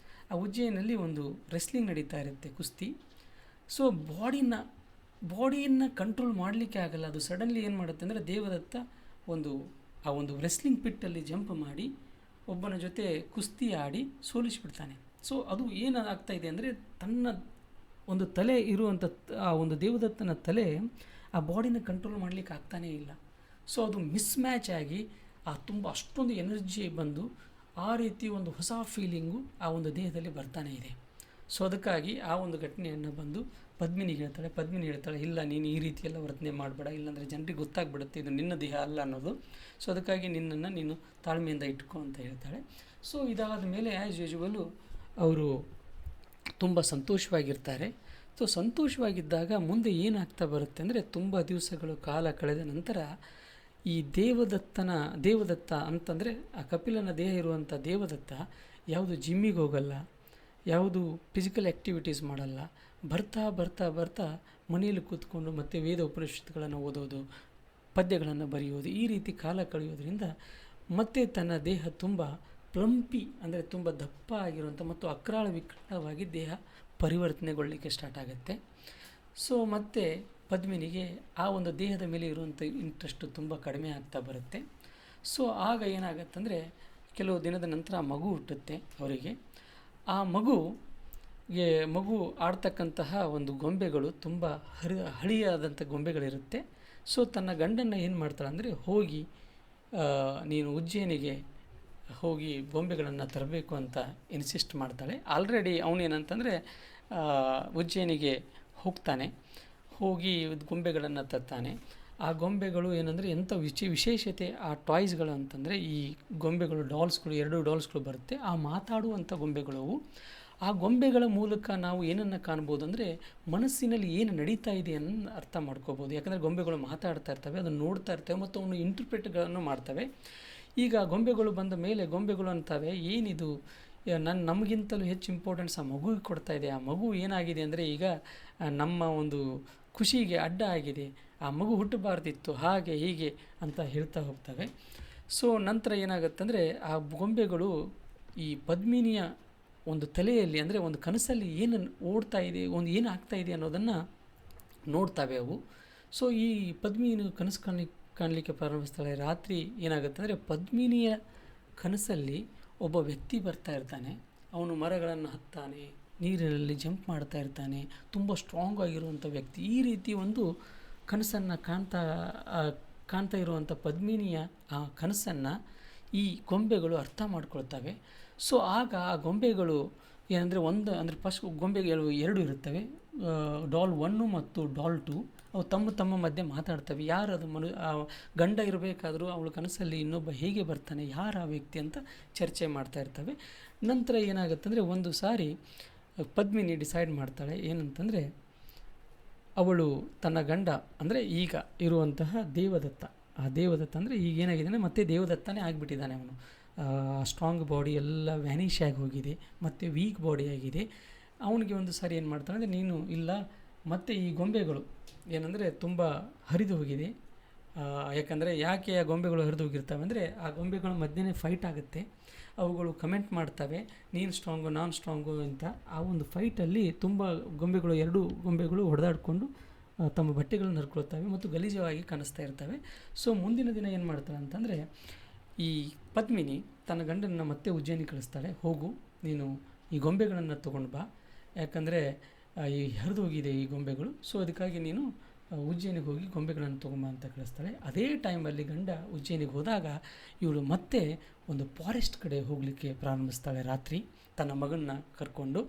ಆ ಉಜ್ಜಯಿನಲ್ಲಿ ಒಂದು ರೆಸ್ಲಿಂಗ್ ನಡೀತಾ ಇರುತ್ತೆ, ಕುಸ್ತಿ. ಸೊ ಬಾಡಿಯನ್ನು ಕಂಟ್ರೋಲ್ ಮಾಡಲಿಕ್ಕೆ ಆಗಲ್ಲ. ಅದು ಸಡನ್ಲಿ ಏನು ಮಾಡುತ್ತೆ ಅಂದರೆ ದೇವದತ್ತ ಆ ಒಂದು ರೆಸ್ಲಿಂಗ್ ಪಿಟ್ಟಲ್ಲಿ ಜಂಪ್ ಮಾಡಿ ಒಬ್ಬನ ಜೊತೆ ಕುಸ್ತಿ ಆಡಿ ಸೋಲಿಸಿಬಿಡ್ತಾನೆ. ಸೊ ಅದು ಏನಾಗ್ತಾ ಇದೆ ಅಂದರೆ ತನ್ನ ಒಂದು ತಲೆ ಇರುವಂಥ ಆ ಒಂದು ದೇವದತ್ತನ ತಲೆ ಆ ಬಾಡಿನ ಕಂಟ್ರೋಲ್ ಮಾಡಲಿಕ್ಕೆ ಆಗ್ತಾನೇ ಇಲ್ಲ. ಸೊ ಅದು ಮಿಸ್ ಮ್ಯಾಚ್ ಆಗಿ ಅಷ್ಟೊಂದು ಎನರ್ಜಿ ಬಂದು ಆ ರೀತಿ ಒಂದು ಹೊಸ ಫೀಲಿಂಗು ಆ ಒಂದು ದೇಹದಲ್ಲಿ ಬರ್ತಾನೆ ಇದೆ. ಸೊ ಅದಕ್ಕಾಗಿ ಆ ಒಂದು ಘಟನೆಯನ್ನು ಬಂದು ಪದ್ಮಿನಿಗೆ ಹೇಳ್ತಾಳೆ. ಪದ್ಮಿನಿ ಹೇಳ್ತಾಳೆ, ಇಲ್ಲ ನೀನು ಈ ರೀತಿಯೆಲ್ಲ ವರ್ತನೆ ಮಾಡಬೇಡ, ಇಲ್ಲಾಂದರೆ ಜನರಿಗೆ ಗೊತ್ತಾಗ್ಬಿಡುತ್ತೆ ಇದು ನಿನ್ನ ದೇಹ ಅಲ್ಲ ಅನ್ನೋದು. ಸೊ ಅದಕ್ಕಾಗಿ ನಿನ್ನನ್ನು ನೀನು ತಾಳ್ಮೆಯಿಂದ ಇಟ್ಕೊ ಅಂತ ಹೇಳ್ತಾಳೆ. ಸೊ ಇದಾದ ಮೇಲೆ ಆ್ಯಸ್ ಯೂಶುವಲು ಅವರು ತುಂಬ ಸಂತೋಷವಾಗಿರ್ತಾರೆ. ಸೊ ಸಂತೋಷವಾಗಿದ್ದಾಗ ಮುಂದೆ ಏನಾಗ್ತಾ ಬರುತ್ತೆ ಅಂದರೆ ತುಂಬ ದಿವಸಗಳು ಕಾಲ ಕಳೆದ ನಂತರ ಈ ದೇವದತ್ತ ಅಂತಂದರೆ ಆ ಕಪಿಲನ ದೇಹ ಇರುವಂಥ ದೇವದತ್ತ ಯಾವುದು ಜಿಮ್ಮಿಗೆ ಹೋಗಲ್ಲ, ಯಾವುದು ಫಿಸಿಕಲ್ ಆ್ಯಕ್ಟಿವಿಟೀಸ್ ಮಾಡಲ್ಲ. ಬರ್ತಾ ಬರ್ತಾ ಬರ್ತಾ ಮನೆಯಲ್ಲಿ ಕೂತ್ಕೊಂಡು ಮತ್ತೆ ವೇದ ಉಪನಿಷತ್ತುಗಳನ್ನು ಓದೋದು, ಪದ್ಯಗಳನ್ನು ಬರೆಯೋದು, ಈ ರೀತಿ ಕಾಲ ಕಳೆಯೋದ್ರಿಂದ ಮತ್ತೆ ತನ್ನ ದೇಹ ತುಂಬ ಪ್ಲಂಪಿ ಅಂದರೆ ತುಂಬ ದಪ್ಪ ಆಗಿರುವಂಥ ಮತ್ತು ಅಕ್ರಾಳ ವಿಕ್ರಾಳವಾಗಿ ದೇಹ ಪರಿವರ್ತನೆಗೊಳ್ಳಲಿಕ್ಕೆ ಸ್ಟಾರ್ಟ್ ಆಗುತ್ತೆ. ಸೊ ಮತ್ತು ಪದ್ಮಿನಿಗೆ ಆ ಒಂದು ದೇಹದ ಮೇಲೆ ಇರುವಂಥ ಇಂಟ್ರೆಸ್ಟು ತುಂಬ ಕಡಿಮೆ ಆಗ್ತಾ ಬರುತ್ತೆ. ಸೊ ಆಗ ಏನಾಗತ್ತಂದರೆ ಕೆಲವು ದಿನದ ನಂತರ ಮಗು ಹುಟ್ಟುತ್ತೆ ಅವರಿಗೆ. ಆ ಮಗು ಆಡ್ತಕ್ಕಂತಹ ಒಂದು ಗೊಂಬೆಗಳು ತುಂಬ ಹಳಿಯಾದಂಥ ಗೊಂಬೆಗಳಿರುತ್ತೆ. ಸೊ ತನ್ನ ಗಂಡನ್ನು ಏನು ಮಾಡ್ತಾಳೆ ಅಂದರೆ ಹೋಗಿ ನೀನು ಉಜ್ಜಯಿನಿಗೆ ಹೋಗಿ ಗೊಂಬೆಗಳನ್ನು ತರಬೇಕು ಅಂತ ಇನ್ಸಿಸ್ಟ್ ಮಾಡ್ತಾಳೆ. ಆಲ್ರೆಡಿ ಅವನೇನಂತಂದರೆ ಉಜ್ಜಯಿನಿಗೆ ಹೋಗ್ತಾನೆ, ಹೋಗಿ ಗೊಂಬೆಗಳನ್ನು ತರ್ತಾನೆ. ಆ ಗೊಂಬೆಗಳು ಏನಂದರೆ ಎಂಥ ವಿಶೇಷತೆ ಆ ಟಾಯ್ಸ್ಗಳು ಅಂತಂದರೆ ಈ ಗೊಂಬೆಗಳು ಎರಡು ಡಾಲ್ಸ್ಗಳು ಬರುತ್ತೆ. ಆ ಮಾತಾಡುವಂಥ ಗೊಂಬೆಗಳು ಅವು. ಆ ಗೊಂಬೆಗಳ ಮೂಲಕ ನಾವು ಏನನ್ನು ಕಾಣ್ಬೋದು ಅಂದರೆ ಮನಸ್ಸಿನಲ್ಲಿ ಏನು ನಡೀತಾ ಇದೆ ಅನ್ನೋ ಅರ್ಥ ಮಾಡ್ಕೋಬೋದು. ಯಾಕಂದರೆ ಗೊಂಬೆಗಳು ಮಾತಾಡ್ತಾ ಇರ್ತವೆ, ಅದನ್ನು ನೋಡ್ತಾ ಇರ್ತವೆ ಮತ್ತು ಅವನು ಇಂಟರ್ಪ್ರಿಟ್ಗಳನ್ನು ಮಾಡ್ತವೆ. ಈಗ ಗೊಂಬೆಗಳು ಬಂದ ಮೇಲೆ ಗೊಂಬೆಗಳು ಅಂತವೆ, ಏನಿದು ನಮಗಿಂತಲೂ ಹೆಚ್ಚು ಇಂಪಾರ್ಟೆನ್ಸ್ ಆ ಮಗುವಿಗೆ ಕೊಡ್ತಾ ಇದೆ. ಆ ಮಗು ಏನಾಗಿದೆ ಅಂದರೆ ಈಗ ನಮ್ಮ ಒಂದು ಖುಷಿಗೆ ಅಡ್ಡ ಆಗಿದೆ, ಆ ಮಗು ಹುಟ್ಟಬಾರ್ದಿತ್ತು, ಹಾಗೆ ಹೀಗೆ ಅಂತ ಹೇಳ್ತಾ ಹೋಗ್ತವೆ. ಸೊ ನಂತರ ಏನಾಗುತ್ತಂದರೆ ಆ ಗೊಂಬೆಗಳು ಈ ಪದ್ಮಿನಿಯ ಒಂದು ತಲೆಯಲ್ಲಿ, ಅಂದರೆ ಒಂದು ಕನಸಲ್ಲಿ ಏನು ಓಡ್ತಾ ಇದೆ, ಒಂದು ಏನು ಆಗ್ತಾ ಇದೆ ಅನ್ನೋದನ್ನು ನೋಡ್ತವೆ ಅವು. ಸೊ ಈ ಪದ್ಮಿನಿ ಕನಸು ಕಾಣಲಿಕ್ಕೆ ಪ್ರಾರಂಭಿಸ್ತಾಳೆ. ರಾತ್ರಿ ಏನಾಗುತ್ತೆ ಅಂದರೆ ಪದ್ಮಿನಿಯ ಕನಸಲ್ಲಿ ಒಬ್ಬ ವ್ಯಕ್ತಿ ಬರ್ತಾ ಇರ್ತಾನೆ. ಅವನು ಮರಗಳನ್ನು ಹತ್ತಾನೆ, ನೀರಿನಲ್ಲಿ ಜಂಪ್ ಮಾಡ್ತಾ ಇರ್ತಾನೆ, ತುಂಬ ಸ್ಟ್ರಾಂಗ್ ಆಗಿರುವಂಥ ವ್ಯಕ್ತಿ. ಈ ರೀತಿ ಒಂದು ಕನಸನ್ನು ಕಾಣ್ತಾ ಇರುವಂಥ ಪದ್ಮಿನಿಯ ಆ ಕನಸನ್ನು ಈ ಗೊಂಬೆಗಳು ಅರ್ಥ ಮಾಡ್ಕೊಳ್ತವೆ. ಸೊ ಆಗ ಆ ಗೊಂಬೆಗಳು ಏನಂದರೆ ಅಂದರೆ ಫಸ್ಟ್ ಗೊಂಬೆಗಳು ಎರಡು ಇರುತ್ತವೆ, ಡಾಲ್ 1 ಮತ್ತು ಡಾಲ್ 2. ಅವು ತಮ್ಮ ಮಧ್ಯೆ ಮಾತಾಡ್ತವೆ. ಯಾರದು ಆ ಗಂಡ ಇರಬೇಕಾದ್ರೂ ಅವಳ ಕನಸಲ್ಲಿ ಇನ್ನೊಬ್ಬ ಹೇಗೆ ಬರ್ತಾನೆ, ಯಾರು ಆ ವ್ಯಕ್ತಿ ಅಂತ ಚರ್ಚೆ ಮಾಡ್ತಾ ಇರ್ತವೆ. ನಂತರ ಏನಾಗುತ್ತಂದರೆ ಒಂದು ಸಾರಿ ಪದ್ಮಿನಿ ಡಿಸೈಡ್ ಮಾಡ್ತಾಳೆ ಏನಂತಂದರೆ, ಅವಳು ತನ್ನ ಗಂಡ ಅಂದರೆ ಈಗ ಇರುವಂತಹ ದೇವದತ್ತ, ಆ ದೇವದತ್ತ ಅಂದರೆ ಈಗ ಏನಾಗಿದ್ದಾನೆ ಮತ್ತೆ ದೇವದತ್ತನೇ ಆಗಿಬಿಟ್ಟಿದ್ದಾನೆ. ಅವನು ಸ್ಟ್ರಾಂಗ್ ಬಾಡಿ ಎಲ್ಲ ವ್ಯಾನಿಷ್ ಆಗಿ ಹೋಗಿದೆ, ಮತ್ತು ವೀಕ್ ಬಾಡಿ ಆಗಿದೆ. ಅವನಿಗೆ ಒಂದು ಸಾರಿ ಏನು ಮಾಡ್ತಾನೆ ಅಂದರೆ, ನೀನು ಇಲ್ಲ ಮತ್ತು ಈ ಗೊಂಬೆಗಳು ಏನಂದರೆ ತುಂಬ ಹರಿದು ಹೋಗಿದೆ. ಯಾಕಂದರೆ ಯಾಕೆ ಆ ಗೊಂಬೆಗಳು ಹರಿದು ಹೋಗಿರ್ತವೆ ಅಂದರೆ, ಆ ಗೊಂಬೆಗಳ ಮಧ್ಯೆ ಫೈಟ್ ಆಗುತ್ತೆ. ಅವುಗಳು ಕಮೆಂಟ್ ಮಾಡ್ತವೆ, ನೀನು ಸ್ಟ್ರಾಂಗು ನಾನು ಸ್ಟ್ರಾಂಗು ಅಂತ. ಆ ಒಂದು ಫೈಟಲ್ಲಿ ತುಂಬ ಎರಡು ಗೊಂಬೆಗಳು ಹೊಡೆದಾಡಿಕೊಂಡು ತಮ್ಮ ಬಟ್ಟೆಗಳನ್ನು ಹರ್ಕೊಳ್ತವೆ ಮತ್ತು ಗಲೀಜವಾಗಿ ಕಾಣಿಸ್ತಾ ಇರ್ತವೆ. ಸೊ ಮುಂದಿನ ದಿನ ಏನು ಮಾಡ್ತಾಳೆ ಅಂತಂದರೆ, ಈ ಪದ್ಮಿನಿ ತನ್ನ ಗಂಡನನ್ನು ಮತ್ತೆ ಉಜ್ಜಯಿನಿ ಕಳಿಸ್ತಾಳೆ. ಹೋಗು, ನೀನು ಈ ಗೊಂಬೆಗಳನ್ನು ತೊಗೊಂಡು ಬಾ, ಯಾಕಂದರೆ ಈ ಹರಿದು ಹೋಗಿದೆ ಈ ಗೊಂಬೆಗಳು. ಸೊ ಅದಕ್ಕಾಗಿ ನೀನು ಉಜ್ಜಯಿನಿಗೆ ಹೋಗಿ ಗೊಂಬೆಗಳನ್ನು ತೊಗೊಂಬ ಅಂತ ಕಳಿಸ್ತಾಳೆ. ಅದೇ ಟೈಮಲ್ಲಿ ಗಂಡ ಉಜ್ಜಯಿನಿಗೆ ಹೋದಾಗ ಇವಳು ಮತ್ತೆ ಒಂದು ಫಾರೆಸ್ಟ್ ಕಡೆ ಹೋಗಲಿಕ್ಕೆ ಪ್ರಾರಂಭಿಸ್ತಾಳೆ ರಾತ್ರಿ ತನ್ನ ಮಗನ್ನ ಕರ್ಕೊಂಡು.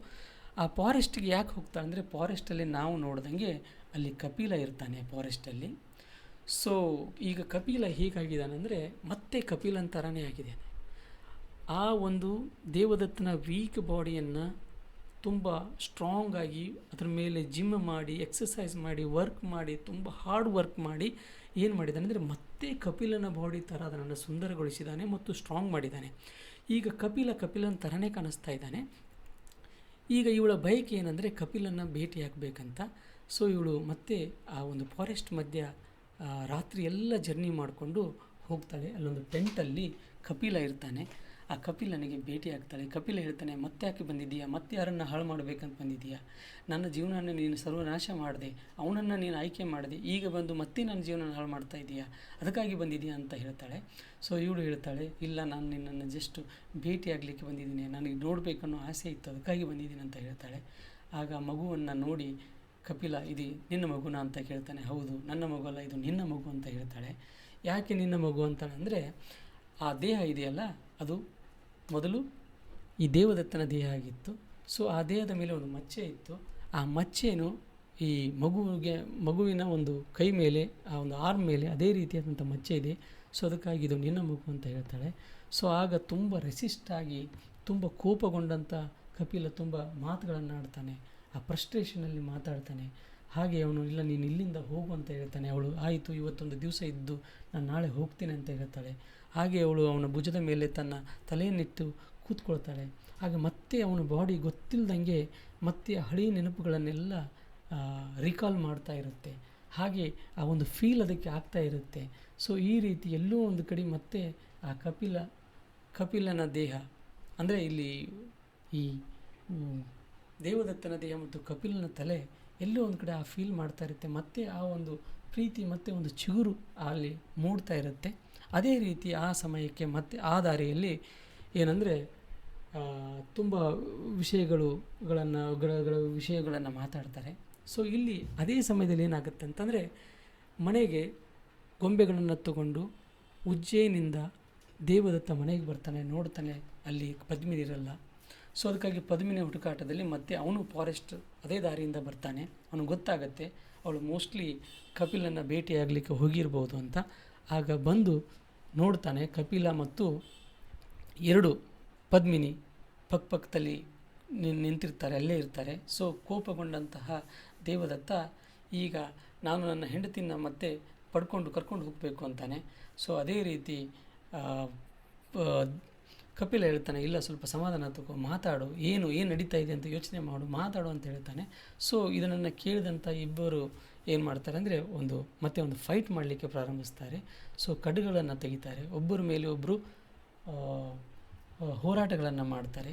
ಆ ಫಾರೆಸ್ಟಿಗೆ ಯಾಕೆ ಹೋಗ್ತಾಳೆ ಅಂದರೆ, ಫಾರೆಸ್ಟಲ್ಲಿ ನಾವು ನೋಡ್ದಂಗೆ ಅಲ್ಲಿ ಕಪಿಲ ಇರ್ತಾನೆ ಫಾರೆಸ್ಟಲ್ಲಿ. ಸೊ ಈಗ ಕಪಿಲ ಹೇಗಾಗಿದ್ದಾನೆ ಅಂದರೆ, ಮತ್ತೆ ಕಪಿಲನ ಥರನೇ ಆಗಿದ್ದಾನೆ. ಆ ಒಂದು ದೇವದತ್ತನ ವೀಕ್ ಬಾಡಿಯನ್ನು ತುಂಬ ಸ್ಟ್ರಾಂಗಾಗಿ ಅದರ ಮೇಲೆ ಜಿಮ್ ಮಾಡಿ, ಎಕ್ಸಸೈಸ್ ಮಾಡಿ, ವರ್ಕ್ ಮಾಡಿ, ತುಂಬ ಹಾರ್ಡ್ ವರ್ಕ್ ಮಾಡಿ ಏನು ಮಾಡಿದ್ದಾನೆ ಅಂದರೆ, ಮತ್ತೆ ಕಪಿಲನ ಬಾಡಿ ಥರ ಅದನ್ನು ಸುಂದರಗೊಳಿಸಿದ್ದಾನೆ ಮತ್ತು ಸ್ಟ್ರಾಂಗ್ ಮಾಡಿದ್ದಾನೆ. ಈಗ ಕಪಿಲನ ಥರನೇ ಕಾಣಿಸ್ತಾ ಇದ್ದಾನೆ. ಈಗ ಇವಳ ಬಯಕೆ ಏನಂದರೆ ಕಪಿಲನ್ನು ಭೇಟಿಯಾಗಬೇಕಂತ. ಸೊ ಇವಳು ಮತ್ತೆ ಆ ಒಂದು ಫಾರೆಸ್ಟ್ ಮಧ್ಯ ರಾತ್ರಿ ಎಲ್ಲ ಜರ್ನಿ ಮಾಡಿಕೊಂಡು ಹೋಗ್ತಾಳೆ. ಅಲ್ಲೊಂದು ಟೆಂಟಲ್ಲಿ ಕಪಿಲ ಇರ್ತಾನೆ. ಆ ಕಪಿಲನಿಗೆ ಭೇಟಿ ಆಗ್ತಾಳೆ. ಕಪಿಲ ಹೇಳ್ತಾನೆ, ಮತ್ತೆ ಯಾಕೆ ಬಂದಿದ್ದೀಯಾ, ಮತ್ತೆ ಯಾರನ್ನು ಹಾಳು ಮಾಡಬೇಕಂತ ಬಂದಿದ್ದೀಯಾ, ನನ್ನ ಜೀವನವನ್ನು ನೀನು ಸರ್ವನಾಶ ಮಾಡಿದೆ, ಅವನನ್ನು ನೀನು ಆಯ್ಕೆ ಮಾಡಿದೆ, ಈಗ ಬಂದು ಮತ್ತೆ ನನ್ನ ಜೀವನ ಹಾಳು ಮಾಡ್ತಾ ಇದೆಯಾ, ಅದಕ್ಕಾಗಿ ಬಂದಿದ್ದೀಯಾ ಅಂತ ಹೇಳ್ತಾಳೆ. ಸೊ ಇವಳು ಹೇಳ್ತಾಳೆ, ಇಲ್ಲ, ನಾನು ನಿನ್ನನ್ನು ಜಸ್ಟ್ ಭೇಟಿ ಆಗಲಿಕ್ಕೆ ಬಂದಿದ್ದೀನಿ, ನನಗೆ ನೋಡಬೇಕನ್ನೋ ಆಸೆ ಇತ್ತು, ಅದಕ್ಕಾಗಿ ಬಂದಿದ್ದೀನಿ ಅಂತ ಹೇಳ್ತಾಳೆ. ಆಗ ಮಗುವನ್ನು ನೋಡಿ ಕಪಿಲ, ಇದು ನಿನ್ನ ಮಗುನ ಅಂತ ಕೇಳ್ತಾನೆ. ಹೌದು, ನನ್ನ ಮಗು ಅಲ್ಲ, ಇದು ನಿನ್ನ ಮಗು ಅಂತ ಹೇಳ್ತಾಳೆ. ಯಾಕೆ ನಿನ್ನ ಮಗು ಅಂತಾಳೆ ಅಂದರೆ, ಆ ದೇಹ ಇದೆಯಲ್ಲ, ಅದು ಮೊದಲು ಈ ದೇವದತ್ತನ ದೇಹ ಆಗಿತ್ತು. ಸೊ ಆ ದೇಹದ ಮೇಲೆ ಒಂದು ಮಚ್ಚೆ ಇತ್ತು. ಆ ಮಚ್ಚೆಯನ್ನು ಈ ಮಗುವಿನ ಒಂದು ಕೈ ಮೇಲೆ, ಆ ಒಂದು ಆರ್ಮ್ ಮೇಲೆ ಅದೇ ರೀತಿಯಾದಂಥ ಮಚ್ಚೆ ಇದೆ. ಸೊ ಅದಕ್ಕಾಗಿ ಇದು ನಿನ್ನ ಮಗು ಅಂತ ಹೇಳ್ತಾಳೆ. ಸೊ ಆಗ ತುಂಬ ರೆಸಿಸ್ಟಾಗಿ, ತುಂಬ ಕೋಪಗೊಂಡಂಥ ಕಪಿಲ ತುಂಬ ಮಾತುಗಳನ್ನು ಆಡ್ತಾನೆ, ಆ ಫ್ರಸ್ಟ್ರೇಷನಲ್ಲಿ ಮಾತಾಡ್ತಾನೆ. ಹಾಗೆ ಅವನು, ಇಲ್ಲ, ನೀನು ಇಲ್ಲಿಂದ ಹೋಗು ಅಂತ ಹೇಳ್ತಾನೆ. ಅವಳು, ಆಯಿತು, ಇವತ್ತೊಂದು ದಿವಸ ಇದ್ದು ನಾನು ನಾಳೆ ಹೋಗ್ತೇನೆ ಅಂತ ಹೇಳ್ತಾಳೆ. ಹಾಗೆ ಅವಳು ಅವನ ಭುಜದ ಮೇಲೆ ತನ್ನ ತಲೆಯನ್ನಿಟ್ಟು ಕೂತ್ಕೊಳ್ತಾಳೆ. ಆಗ ಮತ್ತೆ ಅವನ ಬಾಡಿ ಗೊತ್ತಿಲ್ಲದಂಗೆ ಮತ್ತೆ ಹಳೆಯ ನೆನಪುಗಳನ್ನೆಲ್ಲ ರಿಕಾಲ್ ಮಾಡ್ತಾ ಇರುತ್ತೆ. ಹಾಗೆ ಆ ಒಂದು ಫೀಲ್ ಅದಕ್ಕೆ ಆಗ್ತಾ ಇರುತ್ತೆ. ಸೊ ಈ ರೀತಿ ಎಲ್ಲೋ ಒಂದು ಕಡೆ ಮತ್ತೆ ಆ ಕಪಿಲನ ದೇಹ, ಅಂದರೆ ಇಲ್ಲಿ ಈ ದೇವದತ್ತನ ದೇಹ ಮತ್ತು ಕಪಿಲನ ತಲೆ ಎಲ್ಲೋ ಒಂದು ಕಡೆ ಆ ಫೀಲ್ ಮಾಡ್ತಾ ಇರುತ್ತೆ. ಮತ್ತು ಆ ಒಂದು ಪ್ರೀತಿ ಮತ್ತು ಒಂದು ಚಿಗುರು ಅಲ್ಲಿ ಮೂಡ್ತಾ ಇರುತ್ತೆ. ಅದೇ ರೀತಿ ಆ ಸಮಯಕ್ಕೆ ಮತ್ತು ಆ ದಾರಿಯಲ್ಲಿ ಏನಂದರೆ ತುಂಬ ವಿಷಯಗಳನ್ನು ಮಾತಾಡ್ತಾರೆ. ಸೊ ಇಲ್ಲಿ ಅದೇ ಸಮಯದಲ್ಲಿ ಏನಾಗುತ್ತೆ ಅಂತಂದರೆ, ಮನೆಗೆ ಗೊಂಬೆಗಳನ್ನು ತಗೊಂಡು ಉಜ್ಜಯಿನಿಂದ ದೇವದತ್ತ ಮನೆಗೆ ಬರ್ತಾನೆ. ನೋಡ್ತಾನೆ ಅಲ್ಲಿ ಪದ್ಮಿನಿ ಇರಲ್ಲ. ಸೊ ಅದಕ್ಕಾಗಿ ಪದ್ಮಿನಿ ಹುಡುಕಾಟದಲ್ಲಿ ಮತ್ತೆ ಅವನು ಫಾರೆಸ್ಟ್ ಅದೇ ದಾರಿಯಿಂದ ಬರ್ತಾನೆ. ಅವನಿಗೆ ಗೊತ್ತಾಗತ್ತೆ ಅವಳು ಮೋಸ್ಟ್ಲಿ ಕಪಿಲನ್ನು ಭೇಟಿಯಾಗಲಿಕ್ಕೆ ಹೋಗಿರ್ಬೋದು ಅಂತ. ಆಗ ಬಂದು ನೋಡ್ತಾನೆ, ಕಪಿಲ ಮತ್ತು ಎರಡು ಪದ್ಮಿನಿ ಪಕ್ಕದಲ್ಲಿ ನಿಂತಿರ್ತಾರೆ, ಅಲ್ಲೇ ಇರ್ತಾರೆ. ಸೊ ಕೋಪಗೊಂಡಂತಹ ದೇವದತ್ತ, ಈಗ ನಾನು ನನ್ನ ಹೆಂಡತಿನ ಮತ್ತೆ ಕರ್ಕೊಂಡು ಹೋಗಬೇಕು ಅಂತಾನೆ. ಸೊ ಅದೇ ರೀತಿ ಕಪಿಲ ಹೇಳ್ತಾನೆ, ಇಲ್ಲ ಸ್ವಲ್ಪ ಸಮಾಧಾನ ತಗೋ, ಮಾತಾಡು, ಏನು ನಡೀತಾ ಇದೆ ಅಂತ ಯೋಚನೆ ಮಾತಾಡು ಅಂತ ಹೇಳ್ತಾನೆ. ಸೊ ಇದನ್ನು ಕೇಳಿದಂಥ ಇಬ್ಬರು ಏನು ಮಾಡ್ತಾರೆ ಅಂದರೆ ಮತ್ತೆ ಒಂದು ಫೈಟ್ ಮಾಡಲಿಕ್ಕೆ ಪ್ರಾರಂಭಿಸ್ತಾರೆ. ಸೊ ಖಡ್ಗಗಳನ್ನು ತೆಗಿತಾರೆ, ಒಬ್ಬರ ಮೇಲೆ ಒಬ್ಬರು ಹೋರಾಟಗಳನ್ನು ಮಾಡ್ತಾರೆ.